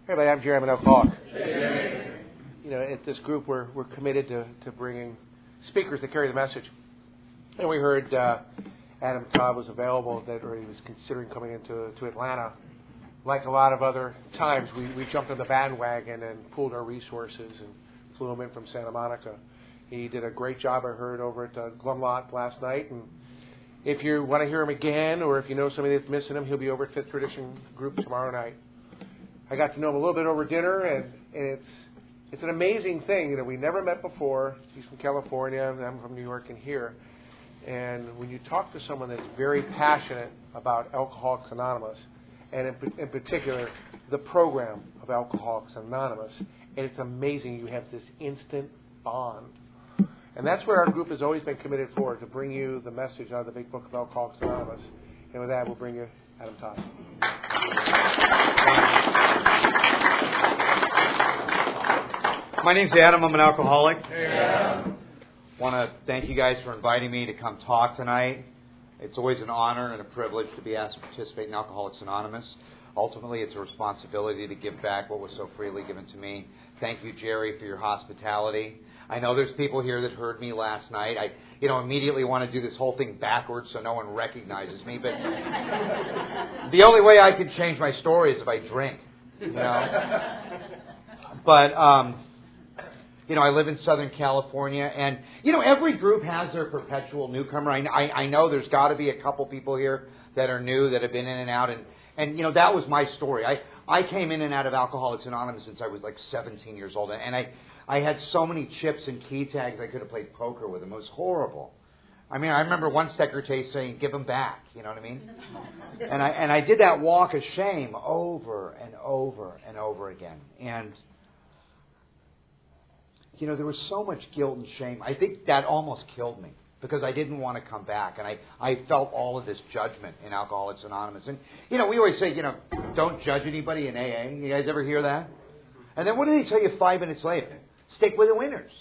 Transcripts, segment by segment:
Hey, everybody, I'm Jerry. I'm an alcoholic. You know, at this group, we're committed to bringing speakers that carry the message. And we heard Adam Todd was available, or he was considering coming into Atlanta. Like a lot of other times, we jumped on the bandwagon and pooled our resources and flew him in from Santa Monica. He did a great job, I heard, over at Glumlot last night. And if you want to hear him again, or if you know somebody that's missing him, he'll be over at Fifth Tradition Group tomorrow night. I got to know him a little bit over dinner, and it's an amazing thing. You know, we never met before. He's from California, and I'm from New York and here. And when you talk to someone that's very passionate about Alcoholics Anonymous, and in particular the program of Alcoholics Anonymous, and it's amazing, you have this instant bond. And that's what our group has always been committed for, to bring you the message out of the big book of Alcoholics Anonymous. And with that, we'll bring you Adam Todd. My name's Adam. I'm an alcoholic. Hey, Adam. Want to thank you guys for inviting me to come talk tonight. It's always an honor and a privilege to be asked to participate in Alcoholics Anonymous. Ultimately, it's a responsibility to give back what was so freely given to me. Thank you, Jerry, for your hospitality. I know there's people here that heard me last night. I immediately want to do this whole thing backwards so no one recognizes me. But the only way I can change my story is if I drink, But, I live in Southern California, and, every group has their perpetual newcomer. I know there's got to be a couple people here that are new, that have been in and out, and that was my story. I came in and out of Alcoholics Anonymous since I was like 17 years old, and I had so many chips and key tags I could have played poker with them. It was horrible. I mean, I remember one secretary saying, "Give them back," you know what I mean? And I did that walk of shame over and over and over again. And, there was so much guilt and shame. I think that almost killed me because I didn't want to come back. And I felt all of this judgment in Alcoholics Anonymous. And, we always say, don't judge anybody in AA. You guys ever hear that? And then what do they tell you 5 minutes later? Stick with the winners.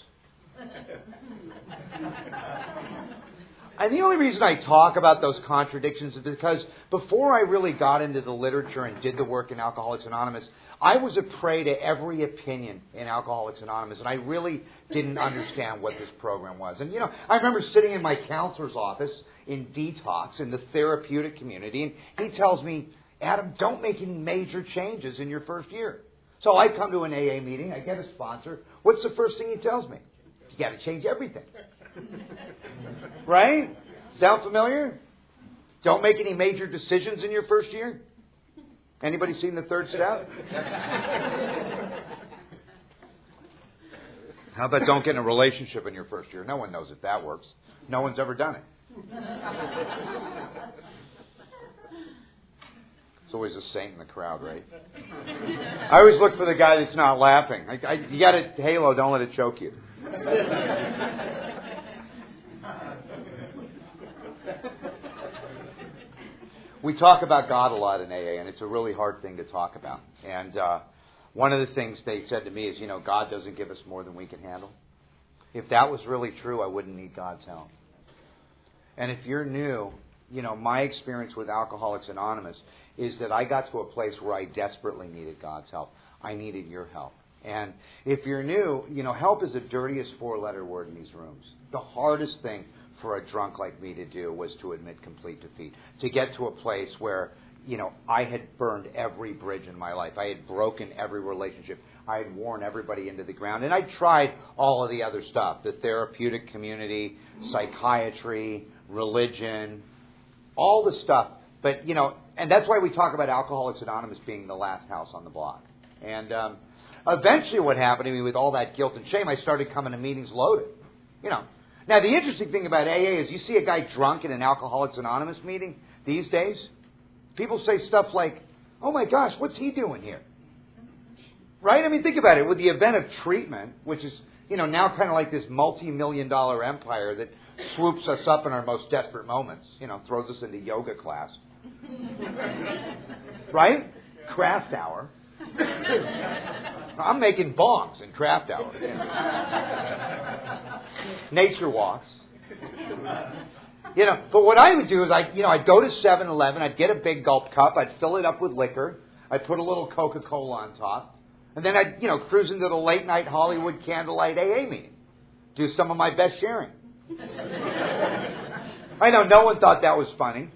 And the only reason I talk about those contradictions is because before I really got into the literature and did the work in Alcoholics Anonymous, I was a prey to every opinion in Alcoholics Anonymous, and I really didn't understand what this program was. And, I remember sitting in my counselor's office in detox in the therapeutic community, and he tells me, "Adam, don't make any major changes in your first year." So I come to an AA meeting, I get a sponsor. What's the first thing he tells me? You got to change everything. Right? Sound familiar? Don't make any major decisions in your first year. Anybody seen The Third Sit Out? How about don't get in a relationship in your first year? No one knows if that works. No one's ever done it. It's always a saint in the crowd, right? I always look for the guy that's not laughing. You got a halo, don't let it choke you. We talk about God a lot in AA, and it's a really hard thing to talk about. And one of the things they said to me is, God doesn't give us more than we can handle. If that was really true, I wouldn't need God's help. And if you're new, my experience with Alcoholics Anonymous is that I got to a place where I desperately needed God's help. I needed your help. And if you're new, help is the dirtiest 4-letter word in these rooms. The hardest thing for a drunk like me to do was to admit complete defeat. To get to a place where, I had burned every bridge in my life. I had broken every relationship. I had worn everybody into the ground. And I tried all of the other stuff, the therapeutic community, psychiatry, religion, all the stuff. But, and that's why we talk about Alcoholics Anonymous being the last house on the block. And eventually what happened to me with all that guilt and shame, I started coming to meetings loaded. Now, the interesting thing about AA is you see a guy drunk in an Alcoholics Anonymous meeting these days, people say stuff like, "Oh my gosh, what's he doing here?" Right? I mean, think about it. With the event of treatment, which is, now kind of like this multi-million-dollar empire that swoops us up in our most desperate moments, throws us into yoga class. Right? Craft hour. I'm making bongs in craft hour. Nature walks. But what I would do is I'd go to 7-Eleven, I'd get a big gulp cup, I'd fill it up with liquor, I'd put a little Coca-Cola on top, and then I'd, cruise into the late-night Hollywood candlelight AA meeting. Do some of my best sharing. I know, no one thought that was funny.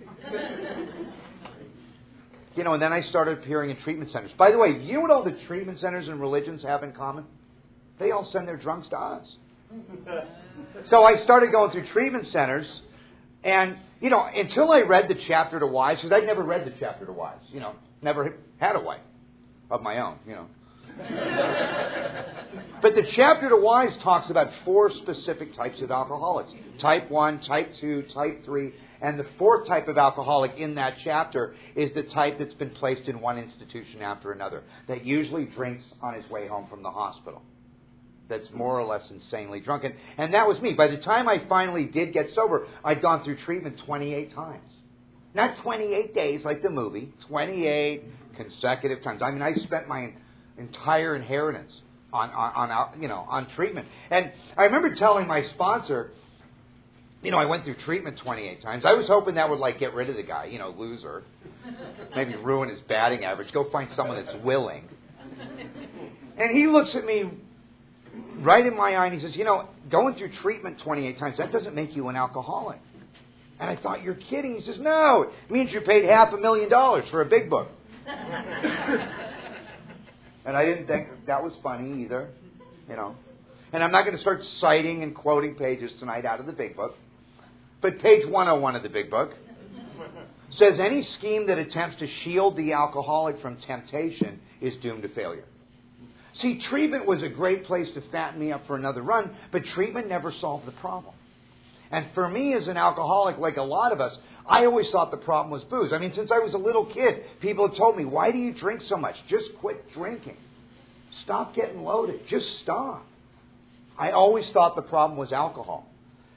And then I started appearing in treatment centers. By the way, you know what all the treatment centers and religions have in common? They all send their drunks to us. So I started going through treatment centers, and, until I read the chapter to wives, because I'd never read the chapter to wives, never had a wife of my own, But the chapter to wives talks about 4 specific types of alcoholics. Type 1, Type 2, Type 3, and the 4th type of alcoholic in that chapter is the type that's been placed in one institution after another, that usually drinks on his way home from the hospital, that's more or less insanely drunk. And that was me. By the time I finally did get sober, I'd gone through treatment 28 times. Not 28 days like the movie, 28 consecutive times. I mean, I spent my entire inheritance on treatment. And I remember telling my sponsor, I went through treatment 28 times. I was hoping that would get rid of the guy, loser. Maybe ruin his batting average. Go find someone that's willing. And he looks at me right in my eye and he says, going through treatment 28 times, that doesn't make you an alcoholic. And I thought, you're kidding. He says, no, it means you paid $500,000 for a big book. And I didn't think that was funny either, And I'm not going to start citing and quoting pages tonight out of the big book. But page 101 of the big book says any scheme that attempts to shield the alcoholic from temptation is doomed to failure. See, treatment was a great place to fatten me up for another run, but treatment never solved the problem. And for me as an alcoholic, like a lot of us, I always thought the problem was booze. I mean, since I was a little kid, people had told me, why do you drink so much? Just quit drinking. Stop getting loaded. Just stop. I always thought the problem was alcohol.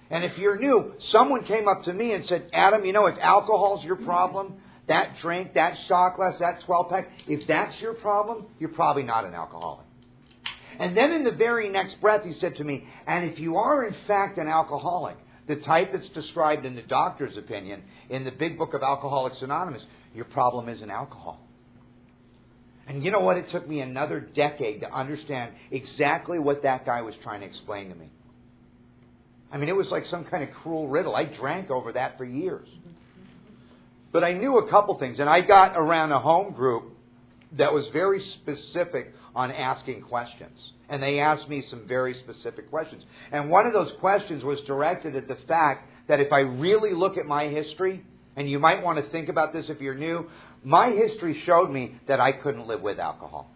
And if you're new, someone came up to me and said, Adam, if alcohol's your problem, that drink, that shot glass, that 12-pack, if that's your problem, you're probably not an alcoholic. And then in the very next breath, he said to me, and if you are in fact an alcoholic, the type that's described in the doctor's opinion in the big book of Alcoholics Anonymous, your problem isn't alcohol. And you know what? It took me another decade to understand exactly what that guy was trying to explain to me. I mean, it was like some kind of cruel riddle. I drank over that for years. But I knew a couple things, and I got around a home group that was very specific on asking questions. And they asked me some very specific questions. And one of those questions was directed at the fact that if I really look at my history, and you might want to think about this if you're new, my history showed me that I couldn't live with alcohol.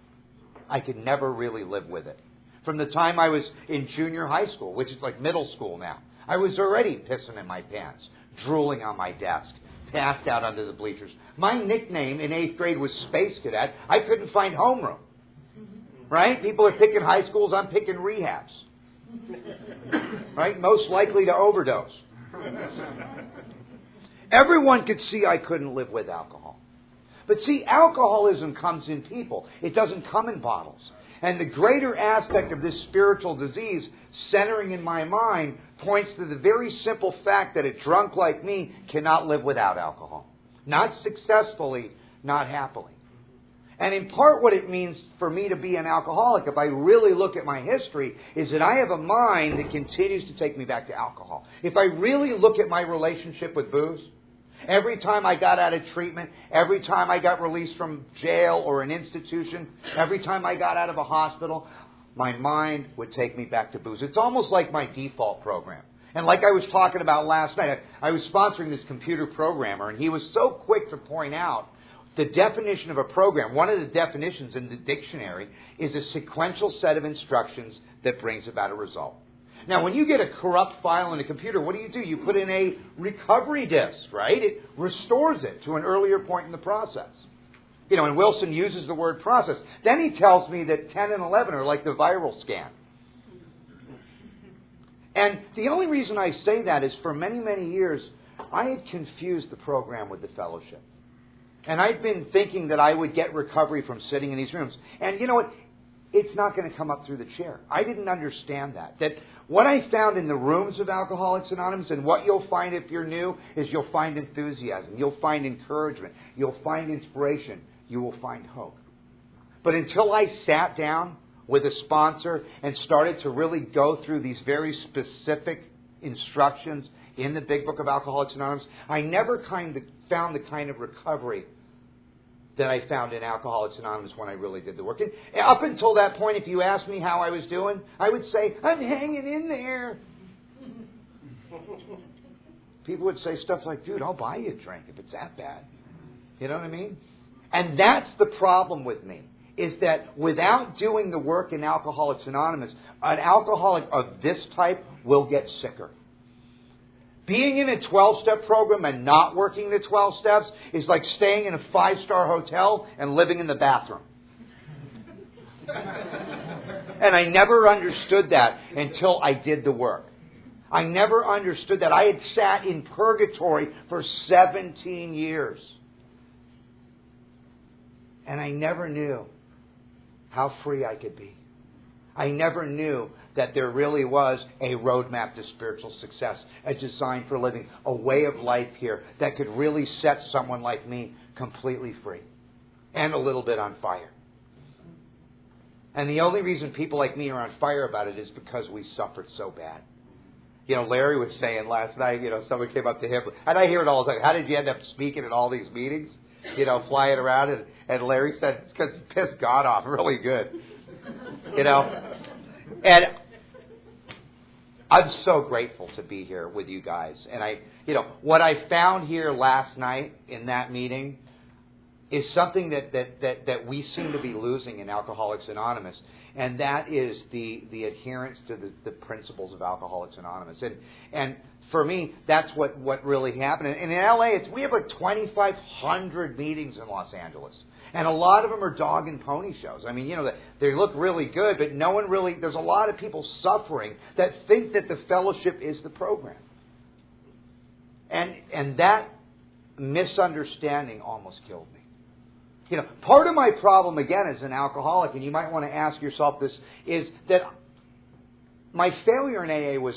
I could never really live with it. From the time I was in junior high school, which is like middle school now, I was already pissing in my pants, drooling on my desk, passed out under the bleachers. My nickname in 8th grade was Space Cadet. I couldn't find homeroom. Right? People are picking high schools, I'm picking rehabs. Right? Most likely to overdose. Everyone could see I couldn't live with alcohol. But see, alcoholism comes in people. It doesn't come in bottles. And the greater aspect of this spiritual disease, centering in my mind, points to the very simple fact that a drunk like me cannot live without alcohol. Not successfully, not happily. And in part what it means for me to be an alcoholic, if I really look at my history, is that I have a mind that continues to take me back to alcohol. If I really look at my relationship with booze, every time I got out of treatment, every time I got released from jail or an institution, every time I got out of a hospital, my mind would take me back to booze. It's almost like my default program. And like I was talking about last night, I was sponsoring this computer programmer, and he was so quick to point out the definition of a program. One of the definitions in the dictionary is a sequential set of instructions that brings about a result. Now, when you get a corrupt file in a computer, what do? You put in a recovery disk, right? It restores it to an earlier point in the process. And Wilson uses the word process. Then he tells me that 10 and 11 are like the viral scan. And the only reason I say that is for many, many years, I had confused the program with the fellowship. And I'd been thinking that I would get recovery from sitting in these rooms. And you know what? It's not going to come up through the chair. I didn't understand that. That what I found in the rooms of Alcoholics Anonymous, and what you'll find if you're new, is you'll find enthusiasm. You'll find encouragement. You'll find inspiration. you will find hope. But until I sat down with a sponsor and started to really go through these very specific instructions in the Big Book of Alcoholics Anonymous, I never found the kind of recovery that I found in Alcoholics Anonymous when I really did the work. And up until that point, if you asked me how I was doing, I would say, I'm hanging in there. People would say stuff like, dude, I'll buy you a drink if it's that bad. You know what I mean? And that's the problem with me, is that without doing the work in Alcoholics Anonymous, an alcoholic of this type will get sicker. Being in a 12-step program and not working the 12 steps is like staying in a 5-star hotel and living in the bathroom. And I never understood that until I did the work. I never understood that. I had sat in purgatory for 17 years. And I never knew how free I could be. I never knew that there really was a roadmap to spiritual success, a design for living, a way of life here that could really set someone like me completely free and a little bit on fire. And the only reason people like me are on fire about it is because we suffered so bad. You know, Larry was saying last night, someone came up to him, and I hear it all the time, how did you end up speaking at all these meetings? Flying around, and Larry said, it's because he pissed God off really good. And I'm so grateful to be here with you guys. And what I found here last night in that meeting is something that we seem to be losing in Alcoholics Anonymous, and that is the adherence to the principles of Alcoholics Anonymous. And for me, that's what really happened. And in LA, we have like 2,500 meetings in Los Angeles. And a lot of them are dog and pony shows. I mean, they look really good, but no one really, there's a lot of people suffering that think that the fellowship is the program. And that misunderstanding almost killed me. Part of my problem, again, as an alcoholic, and you might want to ask yourself this, is that my failure in AA was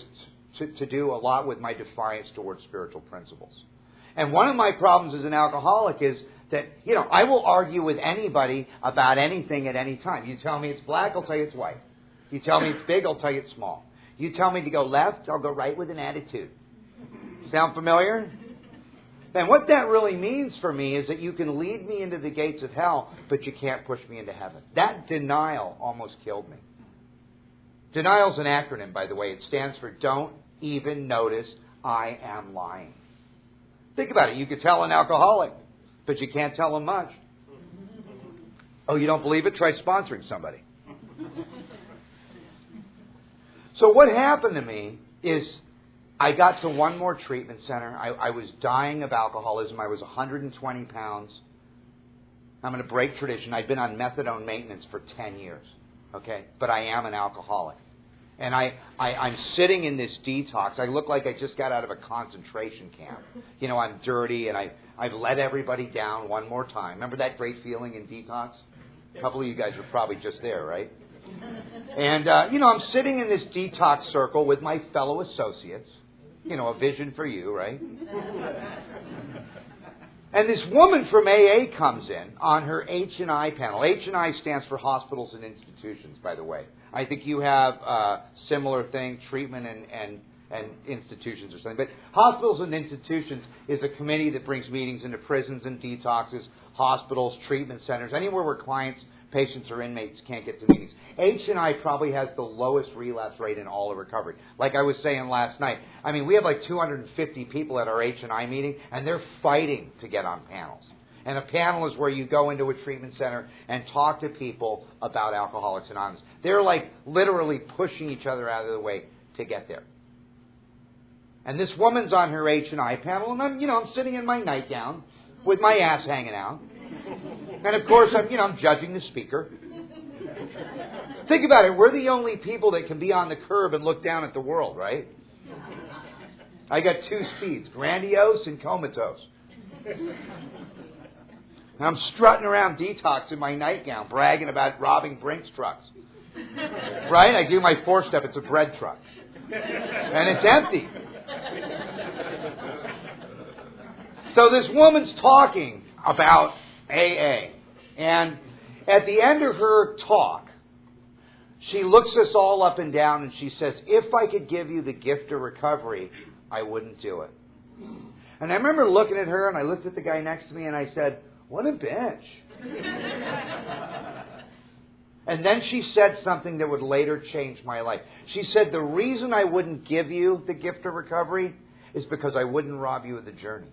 to do a lot with my defiance towards spiritual principles. And one of my problems as an alcoholic is that, I will argue with anybody about anything at any time. You tell me it's black, I'll tell you it's white. You tell me it's big, I'll tell you it's small. You tell me to go left, I'll go right with an attitude. Sound familiar? And what that really means for me is that you can lead me into the gates of hell, but you can't push me into heaven. That denial almost killed me. Denial is an acronym, by the way. It stands for Don't Even Notice I Am Lying. Think about it. You could tell an alcoholic, but you can't tell them much. Oh, you don't believe it? Try sponsoring somebody. So what happened to me is I got to one more treatment center. I was dying of alcoholism. I was 120 pounds. I'm going to break tradition. I'd been on methadone maintenance for 10 years. Okay? But I am an alcoholic. And I'm sitting in this detox. I look like I just got out of a concentration camp. I'm dirty, and I've let everybody down one more time. Remember that great feeling in detox? A couple of you guys were probably just there, right? And, I'm sitting in this detox circle with my fellow associates. A vision for you, right? And this woman from AA comes in on her H&I panel. H&I stands for hospitals and institutions, by the way. I think you have a similar thing, treatment and institutions or something. But hospitals and institutions is a committee that brings meetings into prisons and detoxes, hospitals, treatment centers, anywhere where clients, patients, or inmates can't get to meetings. H&I probably has the lowest relapse rate in all of recovery. Like I was saying last night, I mean, we have like 250 people at our H&I meeting, and they're fighting to get on panels. And a panel is where you go into a treatment center and talk to people about Alcoholics Anonymous. They're like literally pushing each other out of the way to get there. And this woman's on her H&I panel, and I'm sitting in my nightgown with my ass hanging out. And of course, I'm judging the speaker. Think about it. We're the only people that can be on the curb and look down at the world, right? I got two speeds, grandiose and comatose. And I'm strutting around detox in my nightgown, bragging about robbing Brinks trucks. Right? I do my 4-step. It's a bread truck. And it's empty. So this woman's talking about AA. And at the end of her talk, she looks us all up and down and she says, if I could give you the gift of recovery, I wouldn't do it. And I remember looking at her and I looked at the guy next to me and I said, what a bitch. And then she said something that would later change my life. She said, the reason I wouldn't give you the gift of recovery is because I wouldn't rob you of the journey.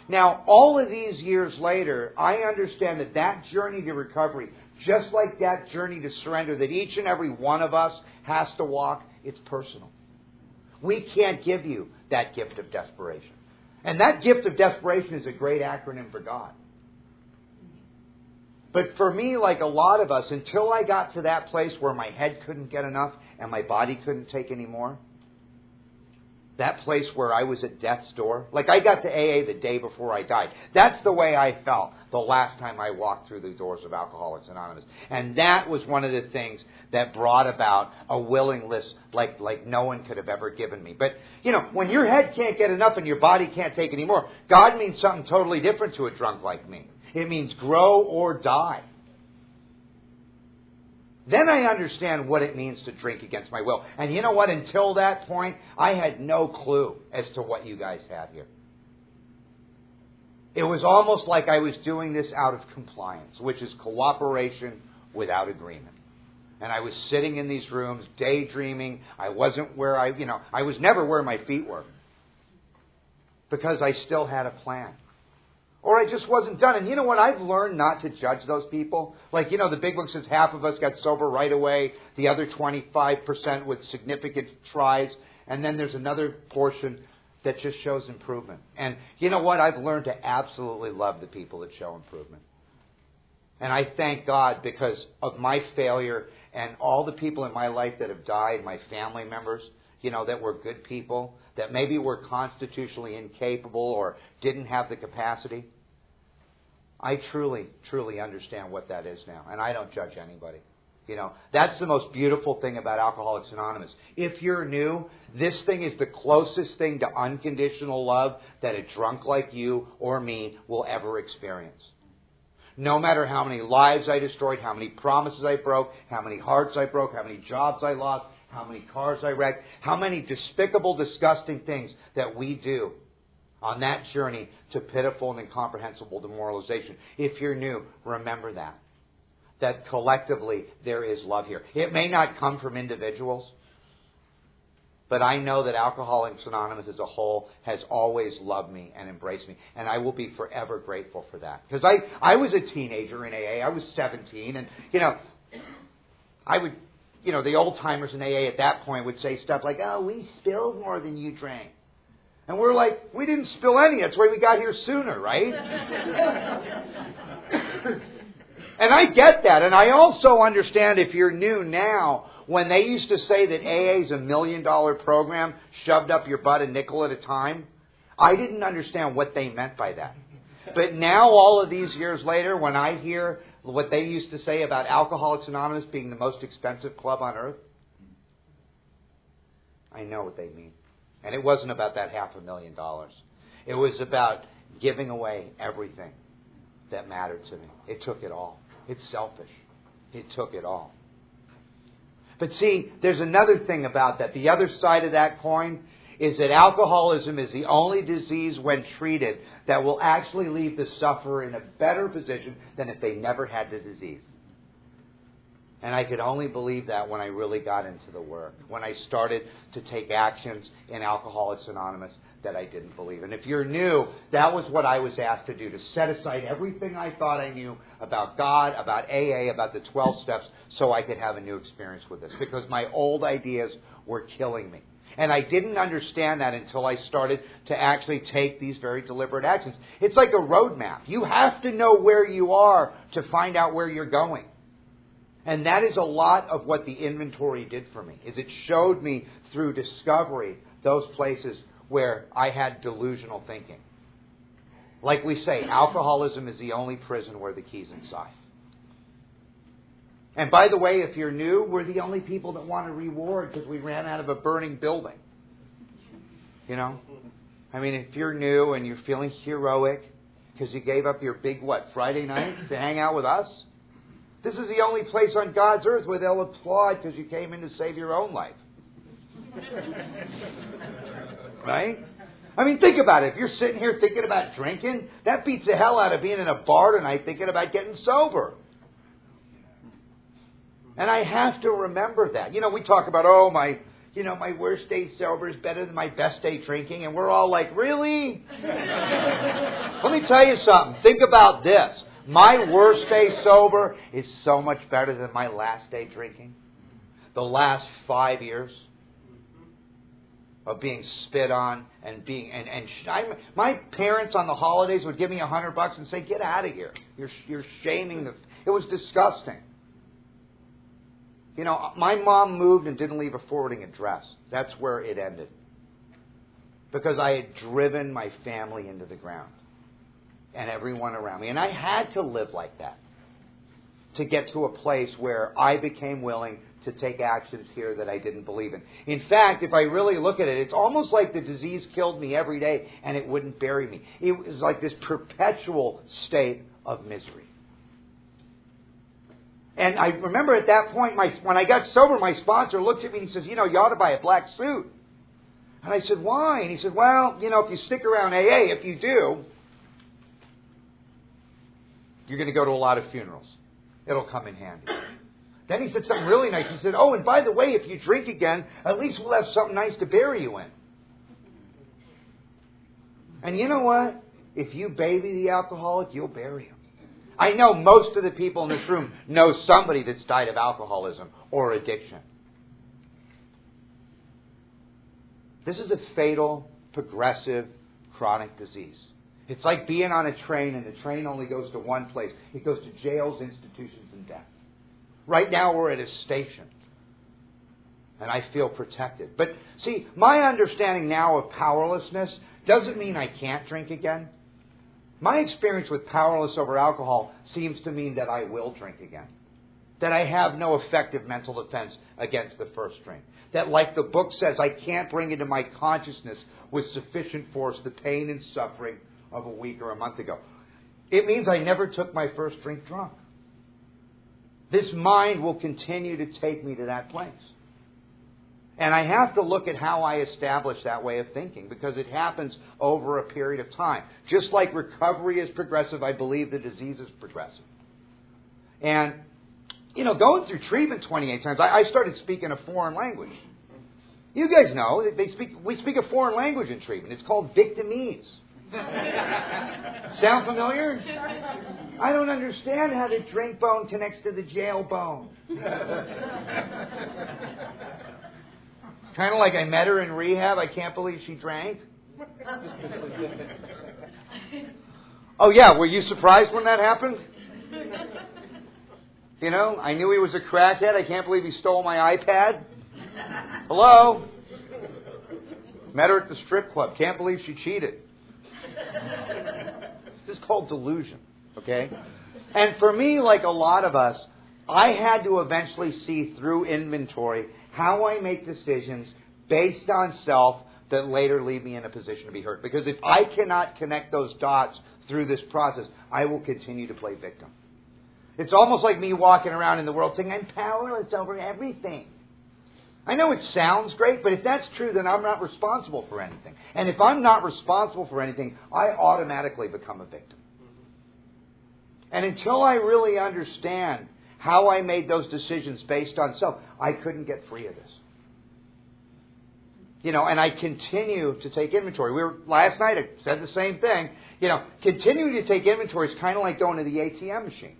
Now, all of these years later, I understand that that journey to recovery, just like that journey to surrender that each and every one of us has to walk, it's personal. We can't give you that gift of desperation. And that gift of desperation is a great acronym for God. But for me, like a lot of us, until I got to that place where my head couldn't get enough and my body couldn't take any more, that place where I was at death's door, like I got to AA the day before I died. That's the way I felt the last time I walked through the doors of Alcoholics Anonymous. And that was one of the things that brought about a willingness like no one could have ever given me. But, when your head can't get enough and your body can't take any more, God means something totally different to a drunk like me. It means grow or die. Then I understand what it means to drink against my will. And you know what? Until that point, I had no clue as to what you guys had here. It was almost like I was doing this out of compliance, which is cooperation without agreement. And I was sitting in these rooms, daydreaming. I wasn't where I was never where my feet were. Because I still had a plan. Or I just wasn't done. And you know what? I've learned not to judge those people. Like, the big book says half of us got sober right away. The other 25% with significant tries. And then there's another portion that just shows improvement. And you know what? I've learned to absolutely love the people that show improvement. And I thank God because of my failure and all the people in my life that have died, my family members, that were good people, that maybe were constitutionally incapable or didn't have the capacity. I truly, truly understand what that is now. And I don't judge anybody. That's the most beautiful thing about Alcoholics Anonymous. If you're new, this thing is the closest thing to unconditional love that a drunk like you or me will ever experience. No matter how many lives I destroyed, how many promises I broke, how many hearts I broke, how many jobs I lost, how many cars I wrecked, how many despicable, disgusting things that we do on that journey to pitiful and incomprehensible demoralization. If you're new, remember that collectively there is love here. It may not come from individuals, but I know that Alcoholics Anonymous as a whole has always loved me and embraced me, and I will be forever grateful for that. Because I was a teenager in AA. I was 17, and, I would... the old-timers in AA at that point would say stuff like, oh, we spilled more than you drank. And we're like, we didn't spill any. That's why we got here sooner, right? And I get that. And I also understand if you're new now, when they used to say that AA is $1 million program shoved up your butt a nickel at a time, I didn't understand what they meant by that. But now, all of these years later, when I hear what they used to say about Alcoholics Anonymous being the most expensive club on earth, I know what they mean. And it wasn't about that $500,000. It was about giving away everything that mattered to me. It took it all. It's selfish. It took it all. But see, there's another thing about that. The other side of that coin is that alcoholism is the only disease when treated that will actually leave the sufferer in a better position than if they never had the disease. And I could only believe that when I really got into the work, when I started to take actions in Alcoholics Anonymous that I didn't believe. And if you're new, that was what I was asked to do, to set aside everything I thought I knew about God, about AA, about the 12 steps, so I could have a new experience with this. Because my old ideas were killing me. And I didn't understand that until I started to actually take these very deliberate actions. It's like a roadmap. You have to know where you are to find out where you're going. And that is a lot of what the inventory did for me, is it showed me through discovery those places where I had delusional thinking. Like we say, alcoholism is the only prison where the key's inside. And by the way, if you're new, we're the only people that want a reward because we ran out of a burning building. You know? I mean, if you're new and you're feeling heroic Because you gave up your big, Friday night to hang out with us? This is the only place on God's earth where they'll applaud because you came in to save your own life. Right? I mean, think about it. If you're sitting here thinking about drinking, that beats the hell out of being in a bar tonight thinking about getting sober. And I have to remember that. We talk about, my worst day sober is better than my best day drinking. And we're all like, really? Let me tell you something. Think about this. My worst day sober is so much better than my last day drinking. The last 5 years of being spit on and my parents on the holidays would give me $100 and say, "Get out of here. You're shaming the." It was disgusting. My mom moved and didn't leave a forwarding address. That's where it ended. Because I had driven my family into the ground. And everyone around me. And I had to live like that. To get to a place where I became willing to take actions here that I didn't believe in. In fact, if I really look at it, it's almost like the disease killed me every day and it wouldn't bury me. It was like this perpetual state of misery. And I remember at that point, when I got sober, my sponsor looked at me and he says, "You ought to buy a black suit." And I said, "Why?" And he said, "Well, if you stick around AA, if you do, you're going to go to a lot of funerals. It'll come in handy." Then he said something really nice. He said, "Oh, and by the way, if you drink again, at least we'll have something nice to bury you in." And you know what? If you baby the alcoholic, you'll bury him. I know most of the people in this room know somebody that's died of alcoholism or addiction. This is a fatal, progressive, chronic disease. It's like being on a train and the train only goes to one place. It goes to jails, institutions, and death. Right now we're at a station. And I feel protected. But see, my understanding now of powerlessness doesn't mean I can't drink again. My experience with powerless over alcohol seems to mean that I will drink again. That I have no effective mental defense against the first drink. That, like the book says, I can't bring into my consciousness with sufficient force the pain and suffering of a week or a month ago. It means I never took my first drink drunk. This mind will continue to take me to that place. And I have to look at how I establish that way of thinking because it happens over a period of time. Just like recovery is progressive, I believe the disease is progressive. And, going through treatment 28 times, I started speaking a foreign language. You guys know, we speak a foreign language in treatment. It's called victimese. Sound familiar? I don't understand how the drink bone connects to the jail bone. It's kind of like I met her in rehab. I can't believe she drank. Oh, yeah. Were you surprised when that happened? I knew he was a crackhead. I can't believe he stole my iPad. Hello? Met her at the strip club. Can't believe she cheated. This is called delusion. Okay? And for me, like a lot of us, I had to eventually see through inventory how I make decisions based on self that later leave me in a position to be hurt. Because if I cannot connect those dots through this process, I will continue to play victim. It's almost like me walking around in the world saying, I'm powerless over everything. I know it sounds great, but if that's true, then I'm not responsible for anything. And if I'm not responsible for anything, I automatically become a victim. And until I really understand how I made those decisions based on self, I couldn't get free of this. And I continue to take inventory. Last night I said the same thing. Continuing to take inventory is kind of like going to the ATM machine.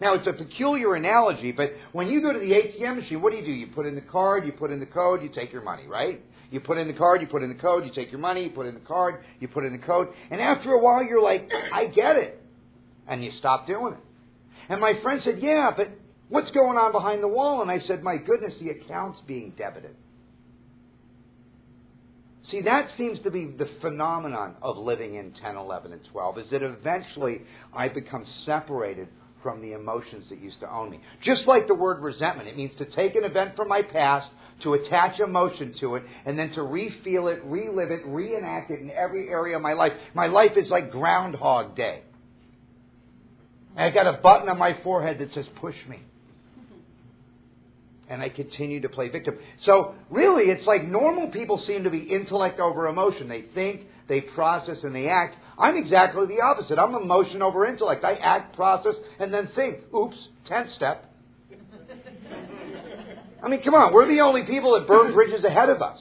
Now, it's a peculiar analogy, but when you go to the ATM machine, what do? You put in the card, you put in the code, you take your money, right? You put in the card, you put in the code, you take your money, you put in the card, you put in the code. And after a while, you're like, I get it. And you stop doing it. And my friend said, yeah, but what's going on behind the wall? And I said, my goodness, the account's being debited. See, that seems to be the phenomenon of living in 10, 11, and 12, is that eventually I become separated from the emotions that used to own me. Just like the word resentment. It means to take an event from my past, to attach emotion to it, and then to re-feel it, relive it, reenact it in every area of my life. My life is like Groundhog Day. And I got a button on my forehead that says, push me. And I continue to play victim. So really, it's like normal people seem to be intellect over emotion. They think, they process, and they act. I'm exactly the opposite. I'm emotion over intellect. I act, process, and then think. Oops, 10th step. I mean, come on. We're the only people that burn bridges ahead of us.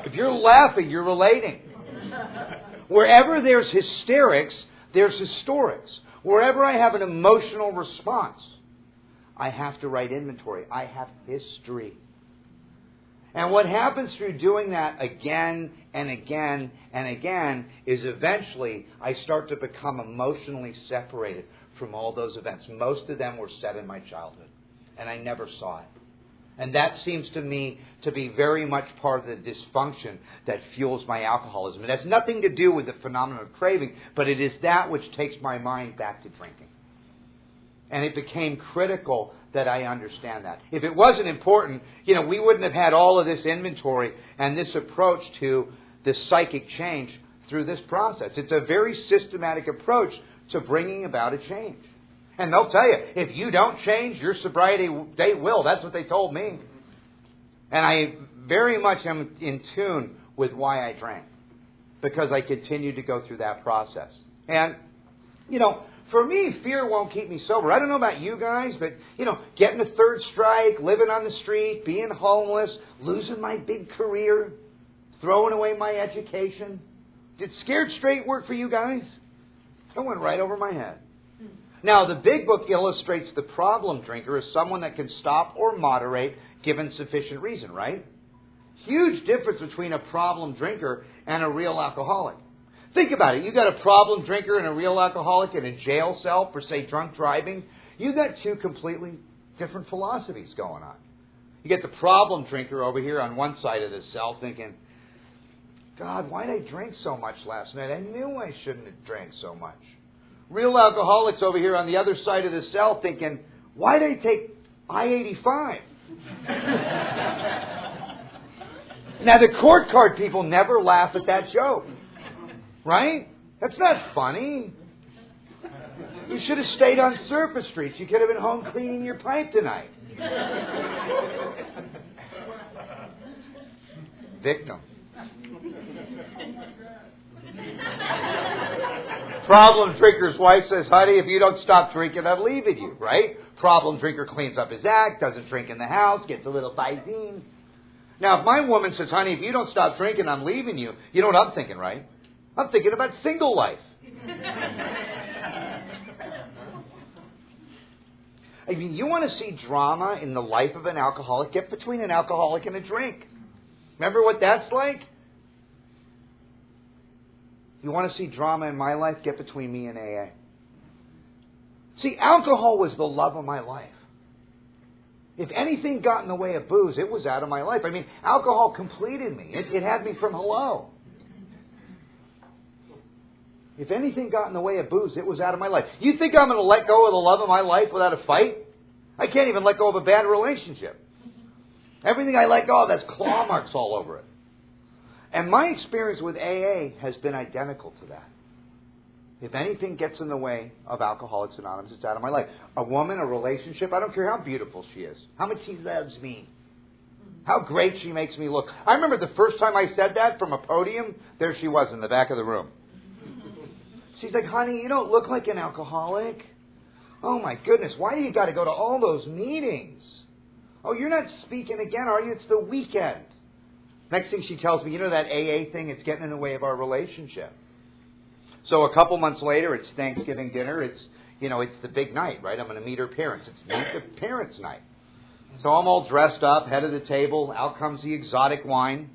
If you're laughing, you're relating. Wherever there's hysterics, there's historics. Wherever I have an emotional response, I have to write inventory. I have history. And what happens through doing that again and again and again is eventually I start to become emotionally separated from all those events. Most of them were set in my childhood, and I never saw it. And that seems to me to be very much part of the dysfunction that fuels my alcoholism. It has nothing to do with the phenomenon of craving, but it is that which takes my mind back to drinking. And it became critical that I understand that. If it wasn't important, we wouldn't have had all of this inventory and this approach to the psychic change through this process. It's a very systematic approach to bringing about a change. And they'll tell you, if you don't change, your sobriety date will. That's what they told me. And I very much am in tune with why I drank. Because I continued to go through that process. And, for me, fear won't keep me sober. I don't know about you guys, but, getting a third strike, living on the street, being homeless, losing my big career, throwing away my education. Did scared straight work for you guys? That went right over my head. Now, the big book illustrates the problem drinker as someone that can stop or moderate given sufficient reason, right? Huge difference between a problem drinker and a real alcoholic. Think about it. You got a problem drinker and a real alcoholic in a jail cell for, say, drunk driving. You got two completely different philosophies going on. You get the problem drinker over here on one side of the cell thinking, God, why did I drink so much last night? I knew I shouldn't have drank so much. Real alcoholics over here on the other side of the cell thinking, why did I take I-85? Now, the court card people never laugh at that joke. Right? That's not funny. You should have stayed on surface streets. You could have been home cleaning your pipe tonight. Victim. Problem drinker's wife says, honey, if you don't stop drinking, I'm leaving you, right? Problem drinker cleans up his act, doesn't drink in the house, gets a little Visine. Now, if my woman says, honey, if you don't stop drinking, I'm leaving you, you know what I'm thinking, right? I'm thinking about single life. I mean, you want to see drama in the life of an alcoholic? Get between an alcoholic and a drink. Remember what that's like? You want to see drama in my life? Get between me and AA. See, alcohol was the love of my life. If anything got in the way of booze, it was out of my life. I mean, alcohol completed me. It had me from hello. If anything got in the way of booze, it was out of my life. You think I'm going to let go of the love of my life without a fight? I can't even let go of a bad relationship. Everything I let go of has claw marks all over it. And my experience with AA has been identical to that. If anything gets in the way of Alcoholics Anonymous, it's out of my life. A woman, a relationship, I don't care how beautiful she is, how much she loves me, how great she makes me look. I remember the first time I said that from a podium, there she was in the back of the room. She's like, honey, you don't look like an alcoholic. Oh my goodness, why do you got to go to all those meetings? Oh, you're not speaking again, are you? It's the weekend. Next thing she tells me, you know that AA thing, it's getting in the way of our relationship. So a couple months later, it's Thanksgiving dinner. It's the big night, right? I'm going to meet her parents. It's meet the parents' night. So I'm all dressed up, head of the table. Out comes the exotic wine.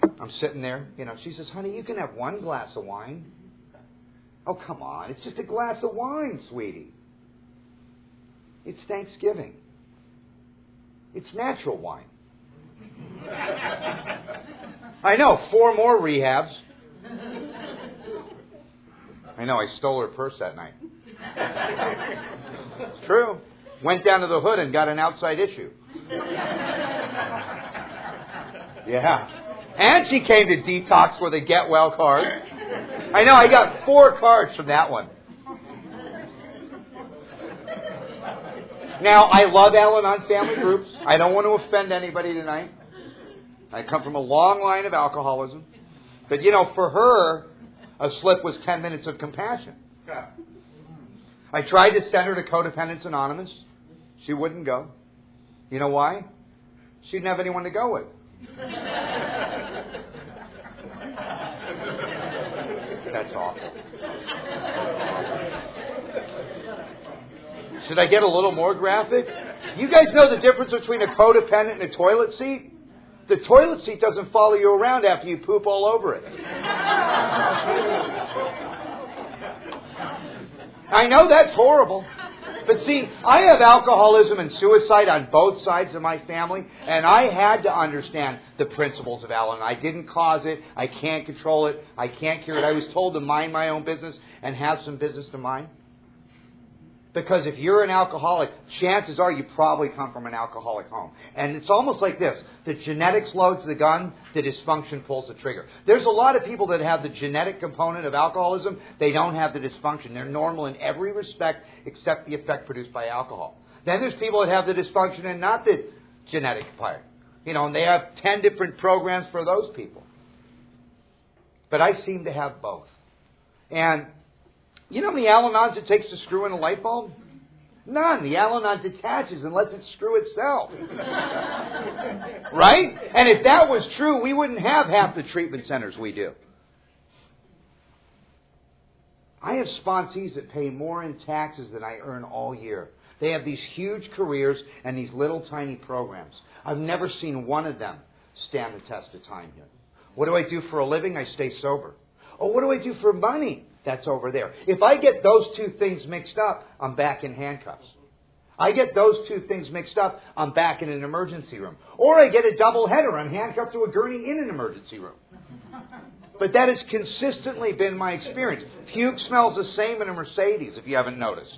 I'm sitting there. She says, honey, you can have one glass of wine. Oh, come on. It's just a glass of wine, sweetie. It's Thanksgiving. It's natural wine. I know, 4 more rehabs. I know, I stole her purse that night. It's true. Went down to the hood and got an outside issue. Yeah. And she came to detox with a get well card. I know, I got 4 cards from that one. Now, I love Al-Anon family groups. I don't want to offend anybody tonight. I come from a long line of alcoholism. But, for her, a slip was 10 minutes of compassion. I tried to send her to Codependence Anonymous. She wouldn't go. You know why? She didn't have anyone to go with. That's awful. Should I get a little more graphic? You guys know the difference between a codependent and a toilet seat? The toilet seat doesn't follow you around after you poop all over it. I know that's horrible. But see, I have alcoholism and suicide on both sides of my family, and I had to understand the principles of Al-Anon. I didn't cause it. I can't control it. I can't cure it. I was told to mind my own business and have some business to mind. Because if you're an alcoholic, chances are you probably come from an alcoholic home. And it's almost like this. The genetics loads the gun, the dysfunction pulls the trigger. There's a lot of people that have the genetic component of alcoholism. They don't have the dysfunction. They're normal in every respect except the effect produced by alcohol. Then there's people that have the dysfunction and not the genetic part. And they have 10 different programs for those people. But I seem to have both. And you know how many Al-Anons it takes to screw in a light bulb? None. The Al-Anon detaches and lets it screw itself. Right? And if that was true, we wouldn't have half the treatment centers we do. I have sponsees that pay more in taxes than I earn all year. They have these huge careers and these little tiny programs. I've never seen one of them stand the test of time yet. What do I do for a living? I stay sober. Oh, what do I do for money? That's over there. If I get those two things mixed up, I'm back in handcuffs. I get those two things mixed up, I'm back in an emergency room. Or I get a double header, I'm handcuffed to a gurney in an emergency room. But that has consistently been my experience. Puke smells the same in a Mercedes, if you haven't noticed.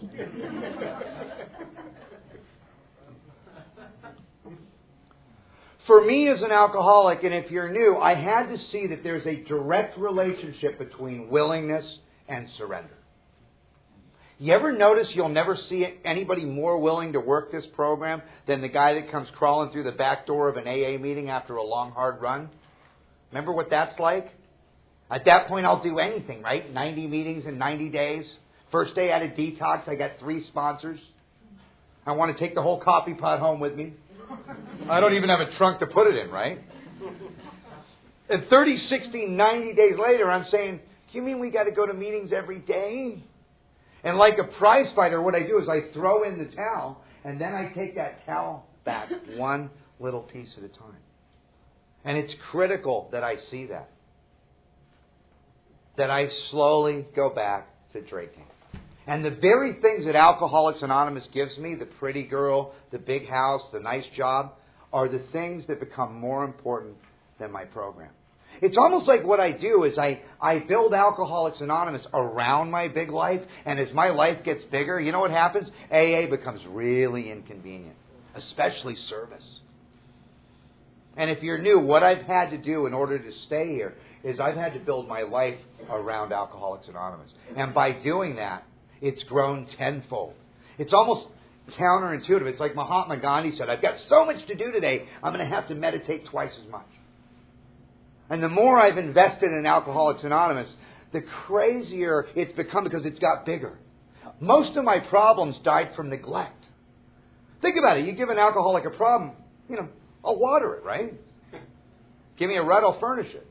For me as an alcoholic, and if you're new, I had to see that there's a direct relationship between willingness and surrender. You ever notice you'll never see anybody more willing to work this program than the guy that comes crawling through the back door of an AA meeting after a long, hard run? Remember what that's like? At that point, I'll do anything, right? 90 meetings in 90 days. First day out of detox, I got 3 sponsors. I want to take the whole coffee pot home with me. I don't even have a trunk to put it in, right? And 30, 60, 90 days later, I'm saying, do you mean we got to go to meetings every day? And like a prize fighter, what I do is I throw in the towel, and then I take that towel back one little piece at a time. And it's critical that I see that. That I slowly go back to drinking. And the very things that Alcoholics Anonymous gives me, the pretty girl, the big house, the nice job, are the things that become more important than my program. It's almost like what I do is I build Alcoholics Anonymous around my big life, and as my life gets bigger, you know what happens? AA becomes really inconvenient, especially service. And if you're new, what I've had to do in order to stay here is I've had to build my life around Alcoholics Anonymous. And by doing that, it's grown tenfold. It's almost counterintuitive. It's like Mahatma Gandhi said, I've got so much to do today, I'm going to have to meditate twice as much. And the more I've invested in Alcoholics Anonymous, the crazier it's become because it's got bigger. Most of my problems died from neglect. Think about it. You give an alcoholic a problem, I'll water it, right? Give me a rut, I'll furnish it.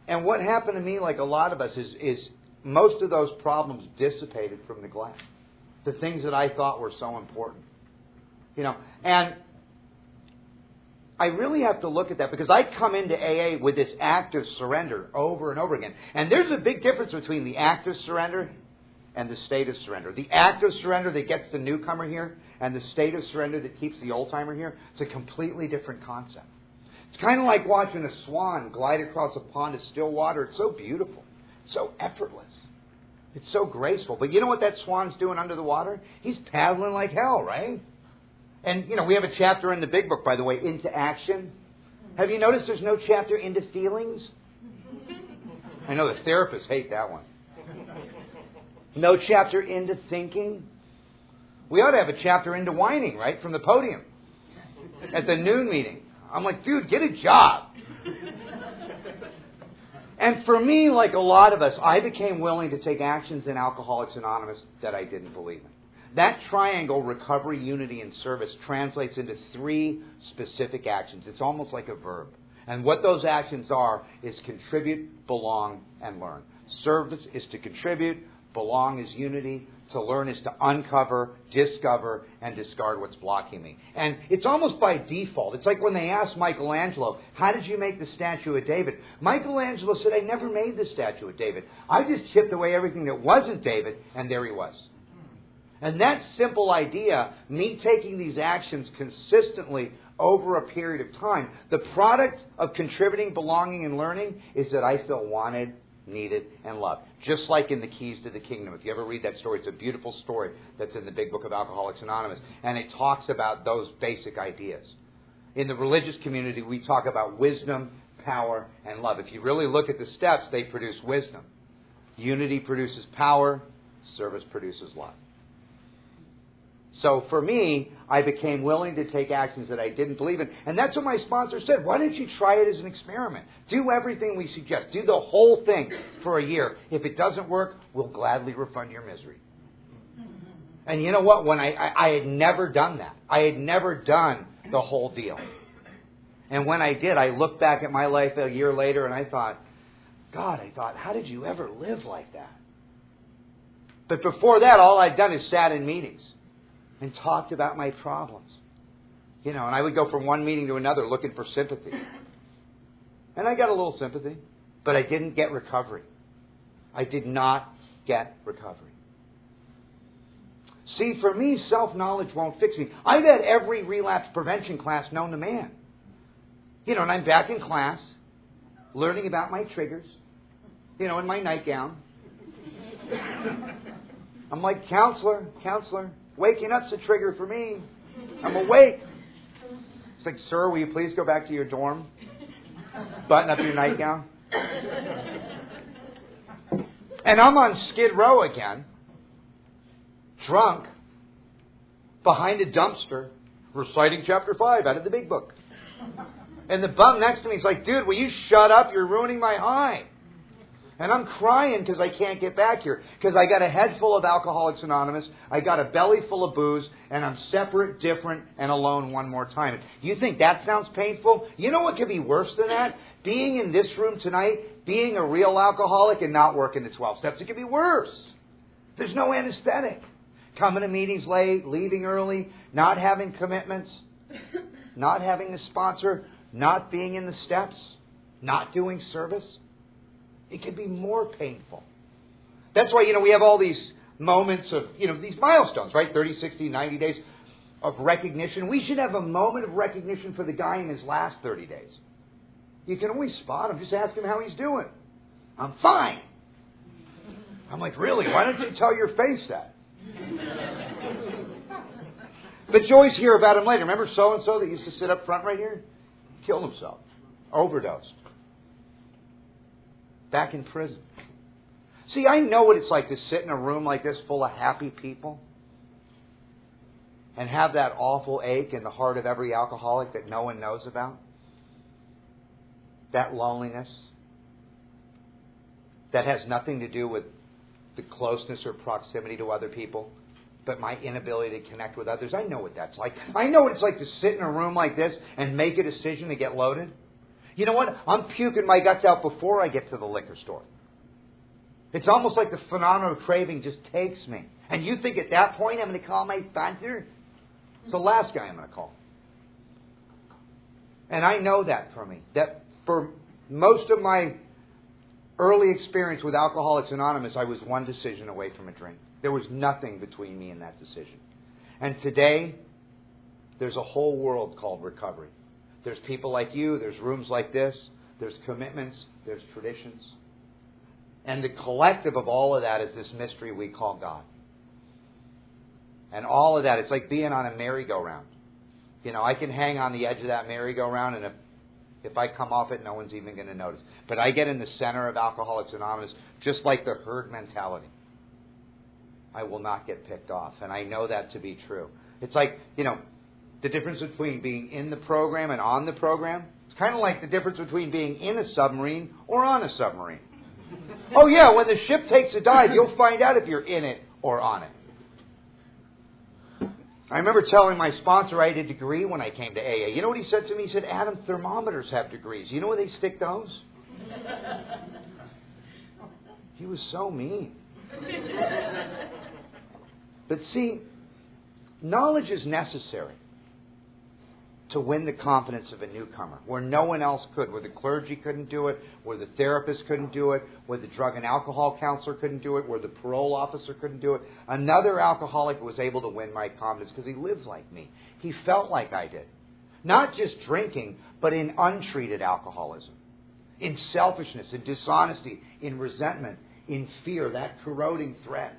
And what happened to me, like a lot of us, is most of those problems dissipated from neglect. The things that I thought were so important. And I really have to look at that because I come into AA with this active surrender over and over again. And there's a big difference between the active surrender and the state of surrender. The active surrender that gets the newcomer here and the state of surrender that keeps the old-timer here, it's a completely different concept. It's kind of like watching a swan glide across a pond of still water. It's so beautiful. It's so effortless. It's so graceful. But you know what that swan's doing under the water? He's paddling like hell, right? And, we have a chapter in the big book, by the way, Into Action. Have you noticed there's no chapter into feelings? I know the therapists hate that one. No chapter into thinking. We ought to have a chapter into whining, right, from the podium at the noon meeting. I'm like, dude, get a job. And for me, like a lot of us, I became willing to take actions in Alcoholics Anonymous that I didn't believe in. That triangle, recovery, unity, and service, translates into 3 specific actions. It's almost like a verb. And what those actions are is contribute, belong, and learn. Service is to contribute, belong is unity, to learn is to uncover, discover, and discard what's blocking me. And it's almost by default. It's like when they asked Michelangelo, how did you make the statue of David? Michelangelo said, I never made the statue of David. I just chipped away everything that wasn't David, and there he was. And that simple idea, me taking these actions consistently over a period of time, the product of contributing, belonging, and learning is that I feel wanted, needed, and loved. Just like in the Keys to the Kingdom. If you ever read that story, it's a beautiful story that's in the big book of Alcoholics Anonymous. And it talks about those basic ideas. In the religious community, we talk about wisdom, power, and love. If you really look at the steps, they produce wisdom. Unity produces power. Service produces love. So for me, I became willing to take actions that I didn't believe in. And that's what my sponsor said. Why don't you try it as an experiment? Do everything we suggest. Do the whole thing for a year. If it doesn't work, we'll gladly refund your misery. And you know what? When I had never done that. I had never done the whole deal. And when I did, I looked back at my life a year later and I thought, God, how did you ever live like that? But before that, all I'd done is sat in meetings and talked about my problems. And I would go from one meeting to another looking for sympathy. And I got a little sympathy, but I didn't get recovery. I did not get recovery. See, for me, self-knowledge won't fix me. I've had every relapse prevention class known to man. And I'm back in class, learning about my triggers, in my nightgown. I'm like, counselor, waking up's a trigger for me. I'm awake. It's like, sir, will you please go back to your dorm? Button up your nightgown. And I'm on Skid Row again, drunk, behind a dumpster, reciting chapter 5 out of the big book. And the bum next to me is like, dude, will you shut up? You're ruining my high. And I'm crying because I can't get back here. Because I got a head full of Alcoholics Anonymous, I got a belly full of booze, and I'm separate, different, and alone one more time. You think that sounds painful? You know what could be worse than that? Being in this room tonight, being a real alcoholic and not working the 12 steps. It could be worse. There's no anesthetic. Coming to meetings late, leaving early, not having commitments, not having a sponsor, not being in the steps, not doing service. It can be more painful. That's why, we have all these moments of, these milestones, right? 30, 60, 90 days of recognition. We should have a moment of recognition for the guy in his last 30 days. You can always spot him. Just ask him how he's doing. I'm fine. I'm like, really? Why don't you tell your face that? But you always hear about him later. Remember so-and-so that used to sit up front right here? Killed himself. Overdosed. Back in prison. See, I know what it's like to sit in a room like this full of happy people and have that awful ache in the heart of every alcoholic that no one knows about. That loneliness that has nothing to do with the closeness or proximity to other people, but my inability to connect with others. I know what that's like. I know what it's like to sit in a room like this and make a decision to get loaded. You know what? I'm puking my guts out before I get to the liquor store. It's almost like the phenomenon of craving just takes me. And you think at that point I'm going to call my sponsor? It's the last guy I'm going to call. And I know that for me. That for most of my early experience with Alcoholics Anonymous, I was one decision away from a drink. There was nothing between me and that decision. And today, there's a whole world called recovery. There's people like you, there's rooms like this, there's commitments, there's traditions. And the collective of all of that is this mystery we call God. And all of that, it's like being on a merry-go-round. I can hang on the edge of that merry-go-round, and if If I come off it, no one's even going to notice. But I get in the center of Alcoholics Anonymous, just like the herd mentality. I will not get picked off. And I know that to be true. It's like, the difference between being in the program and on the program. It's kind of like the difference between being in a submarine or on a submarine. Oh yeah, when the ship takes a dive, you'll find out if you're in it or on it. I remember telling my sponsor I had a degree when I came to AA. You know what he said to me? He said, Adam, thermometers have degrees. You know where they stick those? He was so mean. But see, knowledge is necessary to win the confidence of a newcomer, where no one else could, where the clergy couldn't do it, where the therapist couldn't do it, where the drug and alcohol counselor couldn't do it, where the parole officer couldn't do it. Another alcoholic was able to win my confidence because he lived like me. He felt like I did. Not just drinking, but in untreated alcoholism, in selfishness, in dishonesty, in resentment, in fear, that corroding thread.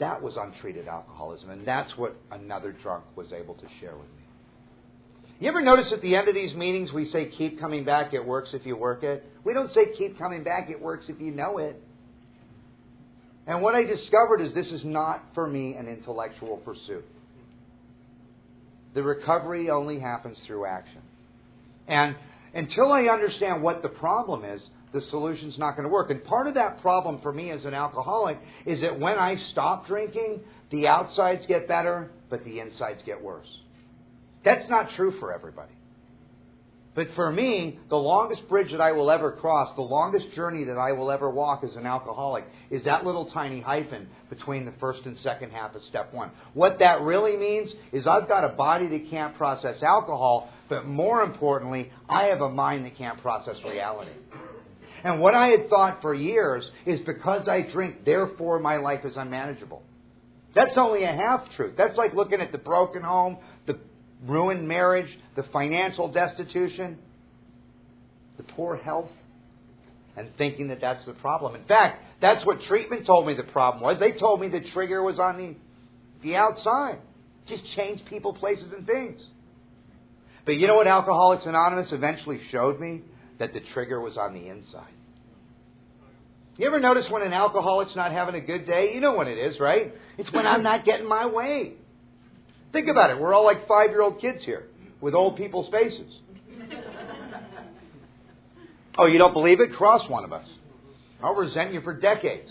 That was untreated alcoholism, and that's what another drunk was able to share with me. You ever notice at the end of these meetings we say, keep coming back, it works if you work it? We don't say, keep coming back, it works if you know it. And what I discovered is this is not, for me, an intellectual pursuit. The recovery only happens through action. And until I understand what the problem is, the solution's not going to work. And part of that problem for me as an alcoholic is that when I stop drinking, the outsides get better, but the insides get worse. That's not true for everybody. But for me, the longest bridge that I will ever cross, the longest journey that I will ever walk as an alcoholic is that little tiny hyphen between the first and second half of step one. What that really means is I've got a body that can't process alcohol, but more importantly, I have a mind that can't process reality. And what I had thought for years is because I drink, therefore my life is unmanageable. That's only a half-truth. That's like looking at the broken home, the ruined marriage, the financial destitution, the poor health, and thinking that that's the problem. In fact, that's what treatment told me the problem was. They told me the trigger was on the outside. Just change people, places, and things. But you know what Alcoholics Anonymous eventually showed me? That the trigger was on the inside. You ever notice when an alcoholic's not having a good day? You know when it is, right? It's when I'm not getting my way. Think about it. We're all like 5-year-old kids here with old people's faces. Oh, you don't believe it? Cross one of us. I'll resent you for decades.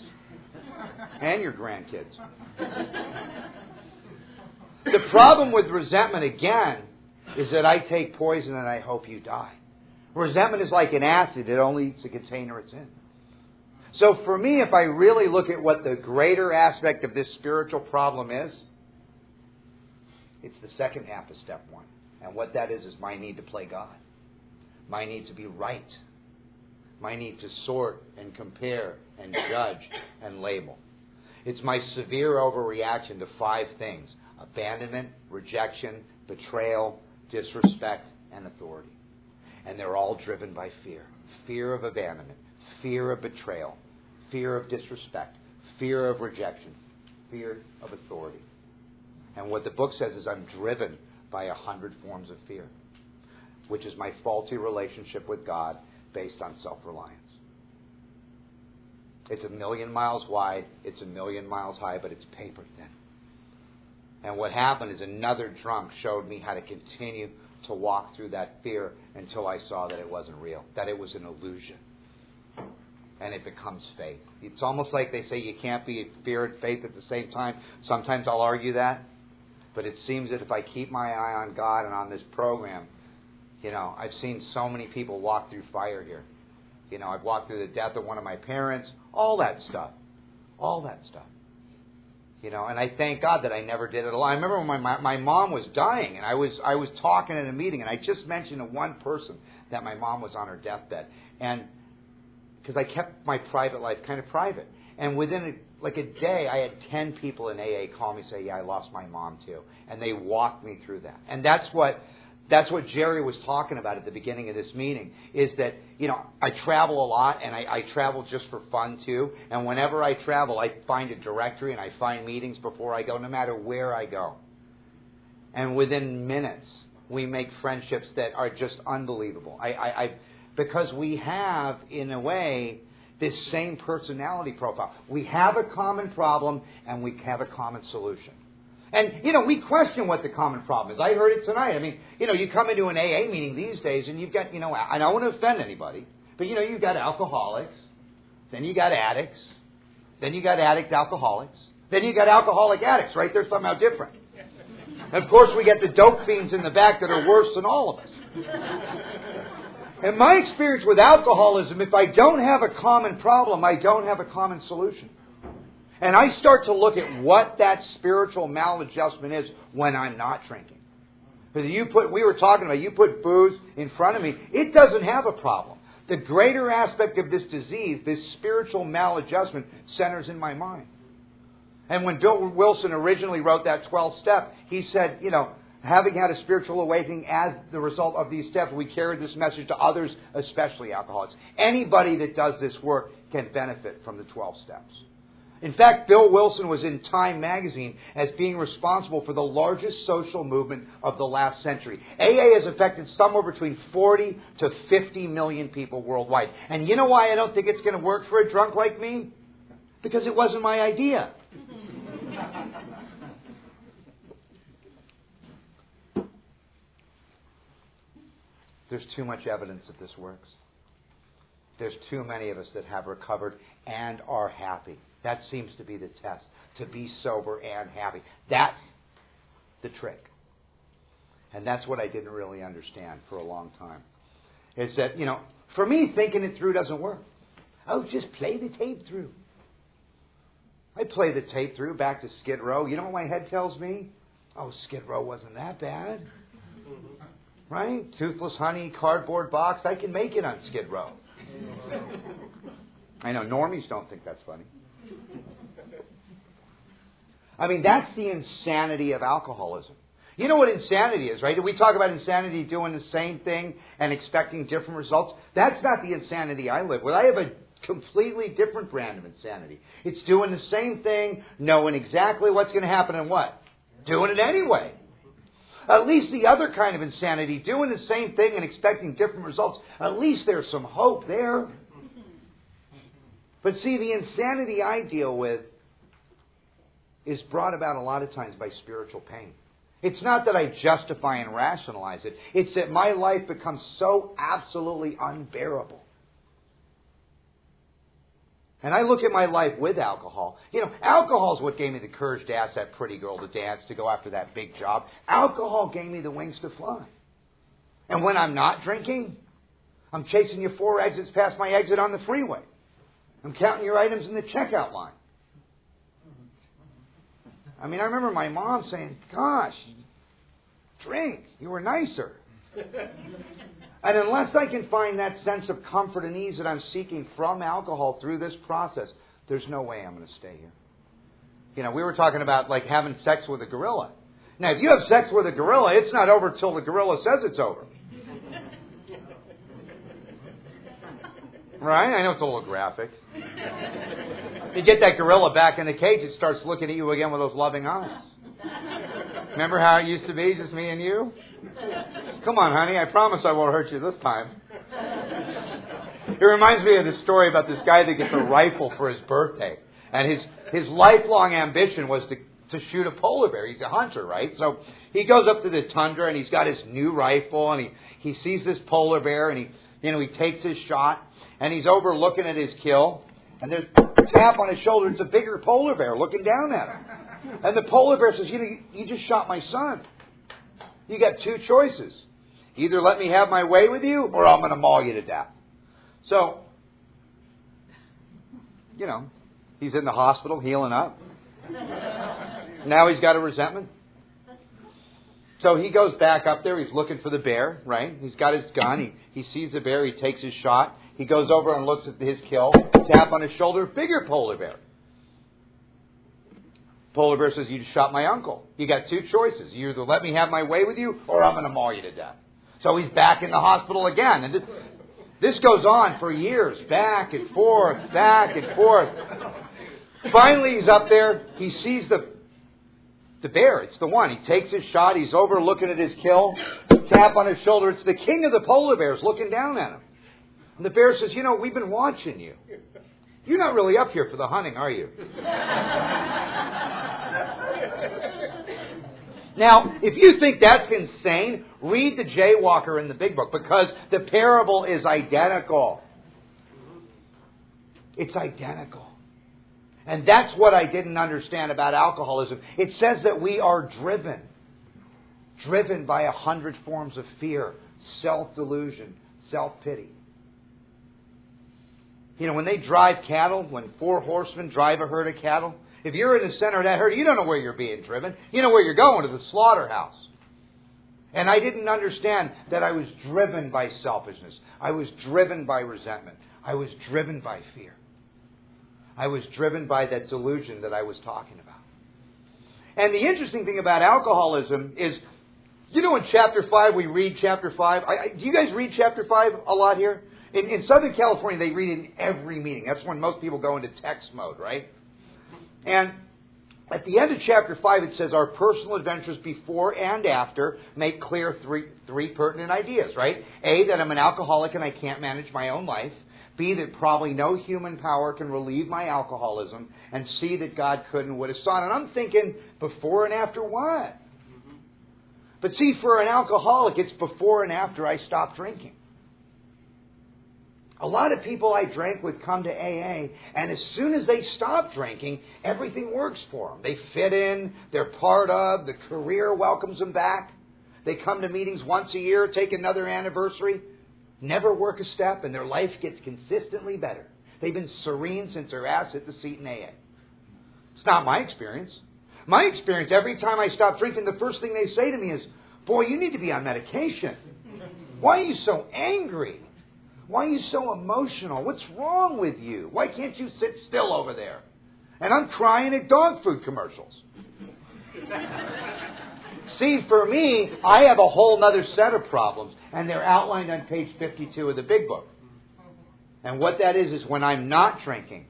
And your grandkids. The problem with resentment, again, is that I take poison and I hope you die. Resentment is like an acid. It only eats the container it's in. So for me, if I really look at what the greater aspect of this spiritual problem is, it's the second half of step one. And what that is my need to play God. My need to be right. My need to sort and compare and judge and label. It's my severe overreaction to 5 things: abandonment, rejection, betrayal, disrespect, and authority. And they're all driven by fear. Fear of abandonment, fear of betrayal, fear of disrespect, fear of rejection, fear of authority. And what the book says is I'm driven by 100 forms of fear, which is my faulty relationship with God based on self-reliance. It's 1,000,000 miles wide, it's 1,000,000 miles high, but it's paper thin. And what happened is another drunk showed me how to continue to walk through that fear until I saw that it wasn't real, that it was an illusion. And it becomes faith. It's almost like they say you can't be fear and faith at the same time. Sometimes I'll argue that. But it seems that if I keep my eye on God and on this program, I've seen so many people walk through fire here. I've walked through the death of one of my parents, all that stuff. All that stuff. And I thank God that I never did it alone. I remember when my mom was dying, and I was talking at a meeting, and I just mentioned to one person that my mom was on her deathbed, and because I kept my private life kind of private, and within a day, I had 10 people in AA call me and say, "Yeah, I lost my mom too," and they walked me through that, and that's what Jerry was talking about at the beginning of this meeting, is that, I travel a lot, and I travel just for fun too. And whenever I travel, I find a directory and I find meetings before I go, no matter where I go. And within minutes, we make friendships that are just unbelievable. Because we have, in a way, this same personality profile. We have a common problem and we have a common solution. And, we question what the common problem is. I heard it tonight. I mean, you come into an AA meeting these days and you've got, and I don't want to offend anybody, but, you've got alcoholics, then you got addicts, then you got addict alcoholics, then you got alcoholic addicts, right? They're somehow different. And, of course, we get the dope fiends in the back that are worse than all of us. In my experience with alcoholism, if I don't have a common problem, I don't have a common solution. And I start to look at what that spiritual maladjustment is when I'm not drinking. Because we were talking about, you put booze in front of me, it doesn't have a problem. The greater aspect of this disease, this spiritual maladjustment, centers in my mind. And when Bill Wilson originally wrote that 12th step, he said, having had a spiritual awakening as the result of these steps, we carried this message to others, especially alcoholics. Anybody that does this work can benefit from the 12 steps. In fact, Bill Wilson was in Time magazine as being responsible for the largest social movement of the last century. AA has affected somewhere between 40 to 50 million people worldwide. And you know why I don't think it's going to work for a drunk like me? Because it wasn't my idea. There's too much evidence that this works. There's too many of us that have recovered and are happy. That seems to be the test, to be sober and happy. That's the trick. And that's what I didn't really understand for a long time. Is that, for me, thinking it through doesn't work. Oh, just play the tape through. I play the tape through back to Skid Row. You know what my head tells me? Oh, Skid Row wasn't that bad. Right? Toothless Honey, Cardboard Box. I can make it on Skid Row. I know normies don't think that's funny. I mean, that's the insanity of alcoholism. You know what insanity is, right? We talk about insanity doing the same thing and expecting different results. That's not the insanity I live with. I have a completely different brand of insanity. It's doing the same thing, knowing exactly what's going to happen and what? Doing it anyway. At least the other kind of insanity, doing the same thing and expecting different results, at least there's some hope there. But see, the insanity I deal with is brought about a lot of times by spiritual pain. It's not that I justify and rationalize it. It's that my life becomes so absolutely unbearable. And I look at my life with alcohol. Alcohol is what gave me the courage to ask that pretty girl to dance, to go after that big job. Alcohol gave me the wings to fly. And when I'm not drinking, I'm chasing you 4 exits past my exit on the freeway. I'm counting your items in the checkout line. I mean, I remember my mom saying, gosh, drink. You were nicer. And unless I can find that sense of comfort and ease that I'm seeking from alcohol through this process, there's no way I'm going to stay here. We were talking about like having sex with a gorilla. Now, if you have sex with a gorilla, it's not over till the gorilla says it's over. Right? I know it's a little graphic. You get that gorilla back in the cage, it starts looking at you again with those loving eyes. Remember how it used to be, just me and you? Come on, honey, I promise I won't hurt you this time. It reminds me of this story about this guy that gets a rifle for his birthday. And his lifelong ambition was to shoot a polar bear. He's a hunter, right? So he goes up to the tundra and he's got his new rifle and he sees this polar bear and he takes his shot and he's over looking at his kill. And there's a tap on his shoulder. It's a bigger polar bear looking down at him. And the polar bear says, you just shot my son. You got 2 choices. Either let me have my way with you or I'm going to maul you to death. So, he's in the hospital healing up. Now he's got a resentment. So he goes back up there. He's looking for the bear, right? He's got his gun. He sees the bear. He takes his shot. He goes over and looks at his kill. Tap on his shoulder. Bigger polar bear. Polar bear says, you just shot my uncle. You got 2 choices. You either let me have my way with you or I'm going to maul you to death. So he's back in the hospital again. And this goes on for years. Back and forth, back and forth. Finally he's up there. He sees the The bear, it's the one. He takes his shot. He's over looking at his kill. Tap on his shoulder. It's the king of the polar bears looking down at him. And the bear says, you know, we've been watching you. You're not really up here for the hunting, are you? Now, if you think that's insane, read The Jaywalker in the Big Book, because the parable is identical. It's identical. And that's what I didn't understand about alcoholism. It says that we are driven by 100 forms of fear, self-delusion, self-pity. You know, when they drive cattle, when 4 horsemen drive a herd of cattle, if you're in the center of that herd, you don't know where you're being driven. You know where you're going, to the slaughterhouse. And I didn't understand that I was driven by selfishness. I was driven by resentment. I was driven by fear. I was driven by that delusion that I was talking about. And the interesting thing about alcoholism is, you know, in chapter 5, we read chapter 5. Do you guys read chapter 5 a lot here? In Southern California, they read it in every meeting. That's when most people go into text mode, right? And at the end of chapter 5, it says, our personal adventures before and after make clear three pertinent ideas, right? A, that I'm an alcoholic and I can't manage my own life. B, that probably no human power can relieve my alcoholism. And C, that God could and would have sought. And I'm thinking, before and after what? But see, for an alcoholic, it's before and after I stop drinking. A lot of people I drank with come to AA, and as soon as they stop drinking, everything works for them. They fit in, they're part of, the career welcomes them back. They come to meetings once a year, take another anniversary, never work a step, and their life gets consistently better. They've been serene since their ass hit the seat in AA. It's not my experience. My experience, every time I stop drinking, the first thing they say to me is, boy, you need to be on medication. Why are you so angry? Why are you so emotional? What's wrong with you? Why can't you sit still over there? And I'm crying at dog food commercials. See, for me, I have a whole other set of problems, and they're outlined on page 52 of the Big Book. And what that is when I'm not drinking,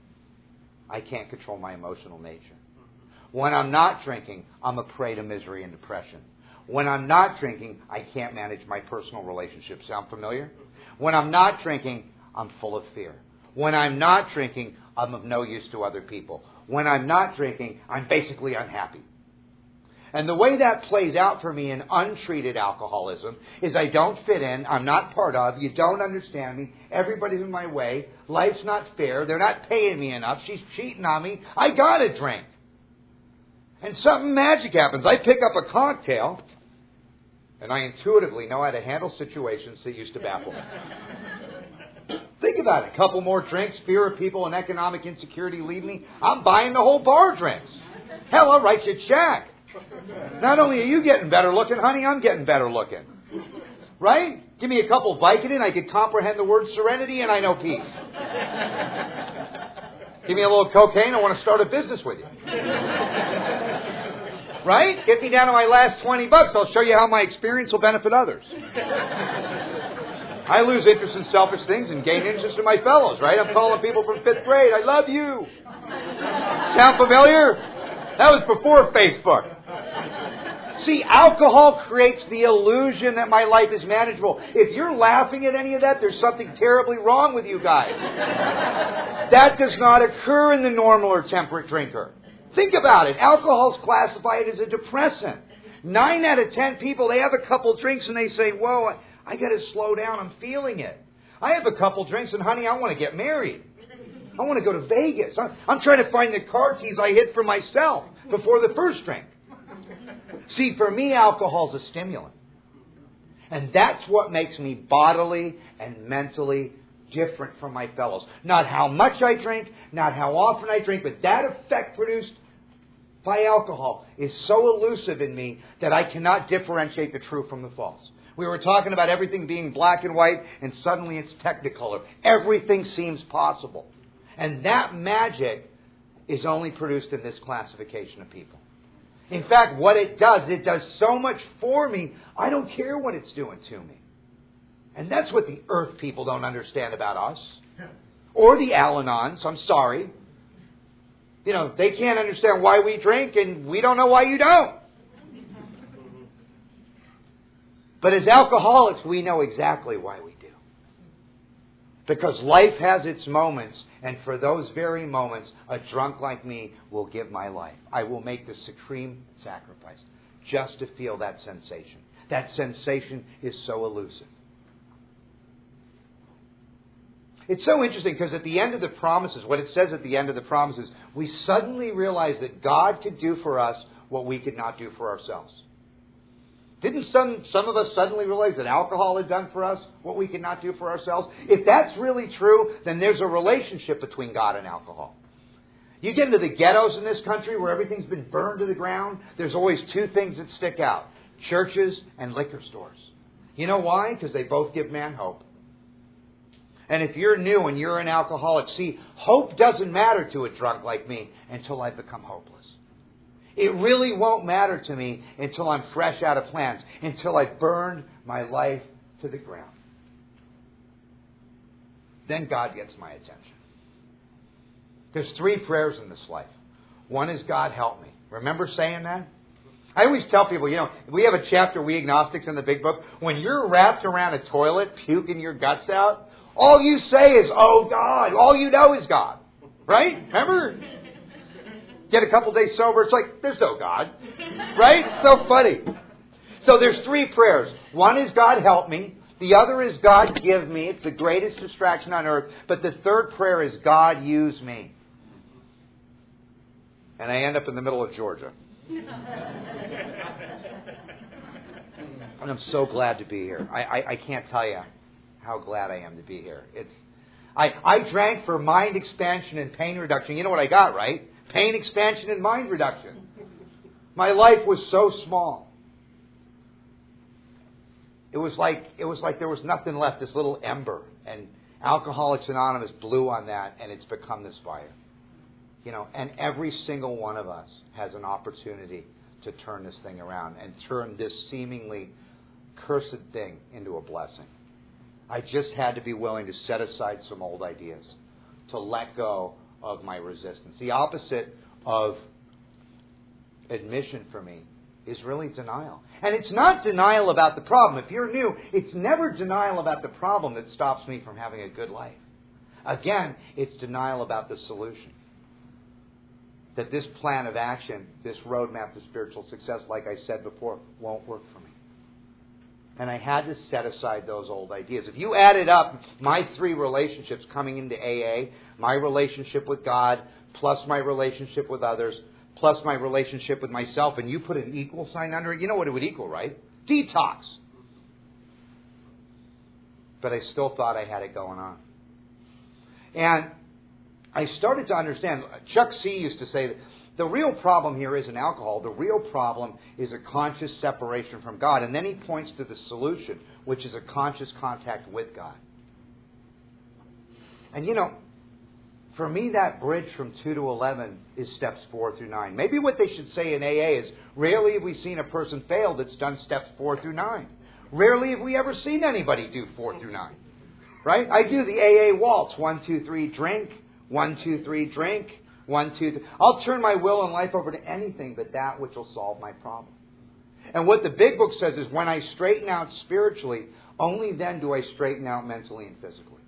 I can't control my emotional nature. When I'm not drinking, I'm a prey to misery and depression. When I'm not drinking, I can't manage my personal relationships. Sound familiar? When I'm not drinking, I'm full of fear. When I'm not drinking, I'm of no use to other people. When I'm not drinking, I'm basically unhappy. And the way that plays out for me in untreated alcoholism is I don't fit in, I'm not part of, you don't understand me, everybody's in my way, life's not fair, they're not paying me enough, she's cheating on me, I gotta drink. And something magic happens. I pick up a cocktail, and I intuitively know how to handle situations that used to baffle me. Think about it. A couple more drinks, fear of people and economic insecurity leave me. I'm buying the whole bar drinks. Hell, I'll write you a check. Not only are you getting better looking, honey, I'm getting better looking. Right? Give me a couple Vicodin, I could comprehend the word serenity, and I know peace. Give me a little cocaine, I want to start a business with you. Right? Get me down to my last $20. I'll show you how my experience will benefit others. I lose interest in selfish things and gain interest in my fellows, right? I'm calling people from 5th grade. I love you. Sound familiar? That was before Facebook. See, alcohol creates the illusion that my life is manageable. If you're laughing at any of that, there's something terribly wrong with you guys. That does not occur in the normal or temperate drinker. Think about it. Alcohol's classified as a depressant. 9 out of 10 people, they have a couple drinks and they say, whoa, I got to slow down. I'm feeling it. I have a couple drinks and, honey, I want to get married. I want to go to Vegas. I'm trying to find the car keys I hid for myself before the first drink. See, for me, alcohol's a stimulant. And that's what makes me bodily and mentally different from my fellows. Not how much I drink, not how often I drink, but that effect produced by alcohol is so elusive in me that I cannot differentiate the true from the false. We were talking about everything being black and white, and suddenly it's technicolor. Everything seems possible. And that magic is only produced in this classification of people. In fact, what it does so much for me, I don't care what it's doing to me. And that's what the earth people don't understand about us. Or the Al-Anons, I'm sorry. You know, they can't understand why we drink, and we don't know why you don't. But as alcoholics, we know exactly why we do. Because life has its moments, and for those very moments, a drunk like me will give my life. I will make the supreme sacrifice just to feel that sensation. That sensation is so elusive. It's so interesting because at the end of the promises, what it says at the end of the promises, we suddenly realize that God could do for us what we could not do for ourselves. Didn't some of us suddenly realize that alcohol had done for us what we could not do for ourselves? If that's really true, then there's a relationship between God and alcohol. You get into the ghettos in this country where everything's been burned to the ground, there's always two things that stick out: churches and liquor stores. You know why? Because they both give man hope. And if you're new and you're an alcoholic, see, hope doesn't matter to a drunk like me until I become hopeless. It really won't matter to me until I'm fresh out of plans, until I've burned my life to the ground. Then God gets my attention. There's 3 prayers in this life. One is, God help me. Remember saying that? I always tell people, we have a chapter, We Agnostics, in the big book. When you're wrapped around a toilet, puking your guts out, all you say is, oh God. All you know is God. Right? Remember? Get a couple days sober, it's like, there's no God. Right? It's so funny. So there's 3 prayers. One is, God help me. The other is, God give me. It's the greatest distraction on earth. But the third prayer is, God use me. And I end up in the middle of Georgia. And I'm so glad to be here. I can't tell you how glad I am to be here. I drank for mind expansion and pain reduction. You know what I got, right? Pain expansion and mind reduction. My life was so small. It was like there was nothing left, this little ember. And Alcoholics Anonymous blew on that, and it's become this fire. And every single one of us has an opportunity to turn this thing around and turn this seemingly cursed thing into a blessing. I just had to be willing to set aside some old ideas, to let go of my resistance. The opposite of admission for me is really denial. And it's not denial about the problem. If you're new, it's never denial about the problem that stops me from having a good life. Again, it's denial about the solution. That this plan of action, this roadmap to spiritual success, like I said before, won't work for me. And I had to set aside those old ideas. If you added up my 3 relationships coming into AA, my relationship with God, plus my relationship with others, plus my relationship with myself, and you put an equal sign under it, you know what it would equal, right? Detox. But I still thought I had it going on. And I started to understand, Chuck C. used to say that the real problem here isn't alcohol. The real problem is a conscious separation from God. And then he points to the solution, which is a conscious contact with God. And for me, that bridge from 2 to 11 is steps 4 through 9. Maybe what they should say in AA is, rarely have we seen a person fail that's done steps 4 through 9. Rarely have we ever seen anybody do 4 through 9. Right? I do the AA waltz. 1, 2, 3, drink. 1, 2, 3, drink. 1, 2, 3. I'll turn my will and life over to anything but that which will solve my problem. And what the big book says is, when I straighten out spiritually, only then do I straighten out mentally and physically.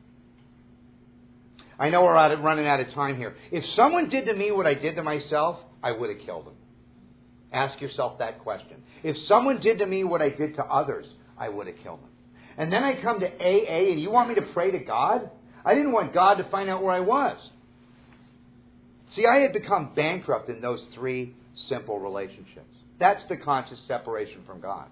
I know we're running out of time here. If someone did to me what I did to myself, I would have killed them. Ask yourself that question. If someone did to me what I did to others, I would have killed them. And then I come to AA, and you want me to pray to God? I didn't want God to find out where I was. See, I had become bankrupt in those 3 simple relationships. That's the conscious separation from God.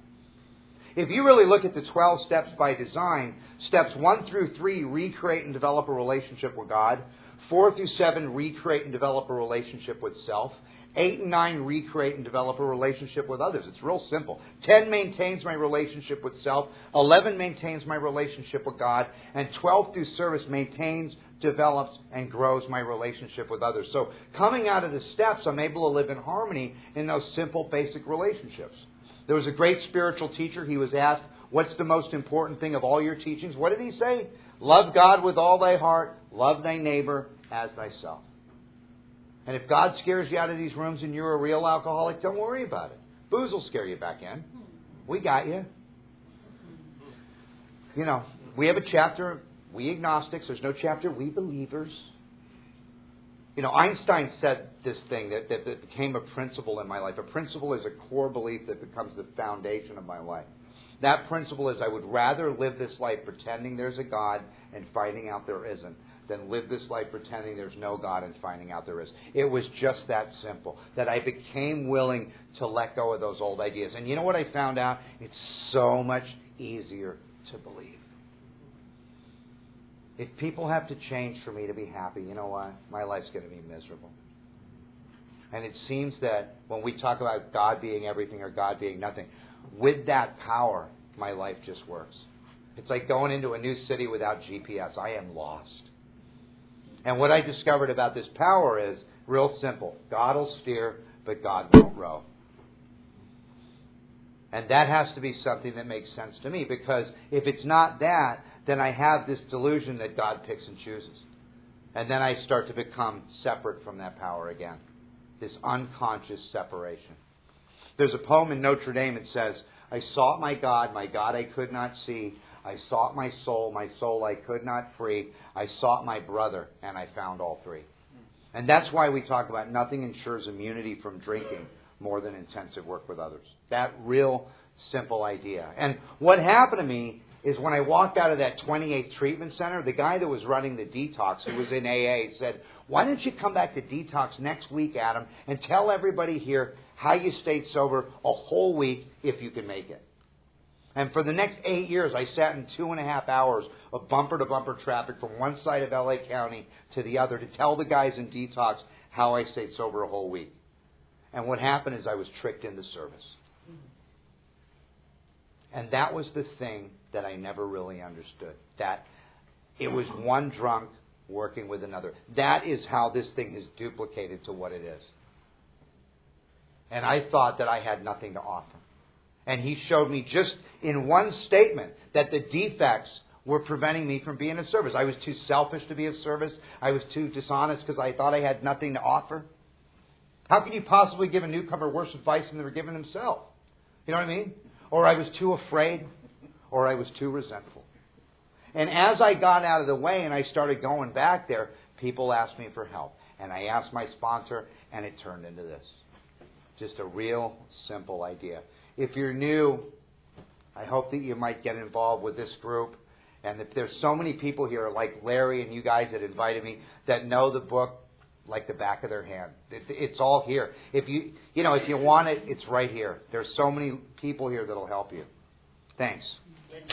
If you really look at the 12 steps by design, steps 1 through 3 recreate and develop a relationship with God. 4 through 7 recreate and develop a relationship with self. 8 and 9 recreate and develop a relationship with others. It's real simple. 10 maintains my relationship with self. 11 maintains my relationship with God. And 12 through service maintains, develops, and grows my relationship with others. So coming out of the steps, I'm able to live in harmony in those simple, basic relationships. There was a great spiritual teacher. He was asked, what's the most important thing of all your teachings? What did he say? Love God with all thy heart. Love thy neighbor as thyself. And if God scares you out of these rooms and you're a real alcoholic, don't worry about it. Booze will scare you back in. We got you. we have a chapter, we agnostics. There's no chapter, we believers. Einstein said this thing that became a principle in my life. A principle is a core belief that becomes the foundation of my life. That principle is I would rather live this life pretending there's a God and finding out there isn't than live this life pretending there's no God and finding out there is. It was just that simple, that I became willing to let go of those old ideas. And you know what I found out? It's so much easier to believe. If people have to change for me to be happy, you know what? My life's going to be miserable. And it seems that when we talk about God being everything or God being nothing, with that power, my life just works. It's like going into a new city without GPS. I am lost. And what I discovered about this power is real simple. God will steer, but God won't row. And that has to be something that makes sense to me, because if it's not that, then I have this delusion that God picks and chooses. And then I start to become separate from that power again. This unconscious separation. There's a poem in Notre Dame that says, I sought my God I could not see. I sought my soul I could not free. I sought my brother, and I found all three. And that's why we talk about nothing ensures immunity from drinking more than intensive work with others. That real simple idea. And what happened to me is when I walked out of that 28th treatment center, the guy that was running the detox, who was in AA, said, why don't you come back to detox next week, Adam, and tell everybody here how you stayed sober a whole week if you can make it. And for the next 8 years, I sat in 2.5 hours of bumper-to-bumper traffic from one side of LA County to the other to tell the guys in detox how I stayed sober a whole week. And what happened is I was tricked into service. And that was the thing that I never really understood. That it was one drunk working with another. That is how this thing is duplicated to what it is. And I thought that I had nothing to offer. And he showed me just in one statement that the defects were preventing me from being of service. I was too selfish to be of service. I was too dishonest because I thought I had nothing to offer. How can you possibly give a newcomer worse advice than they were giving themselves? You know what I mean? Or I was too afraid, or I was too resentful. And as I got out of the way and I started going back there, people asked me for help. And I asked my sponsor, and it turned into this. Just a real simple idea. If you're new, I hope that you might get involved with this group. And if there's so many people here, like Larry and you guys that invited me, that know the book like the back of their hand. It's all here. If you want it, it's right here. There's so many people here that'll help you. Thanks. Thanks.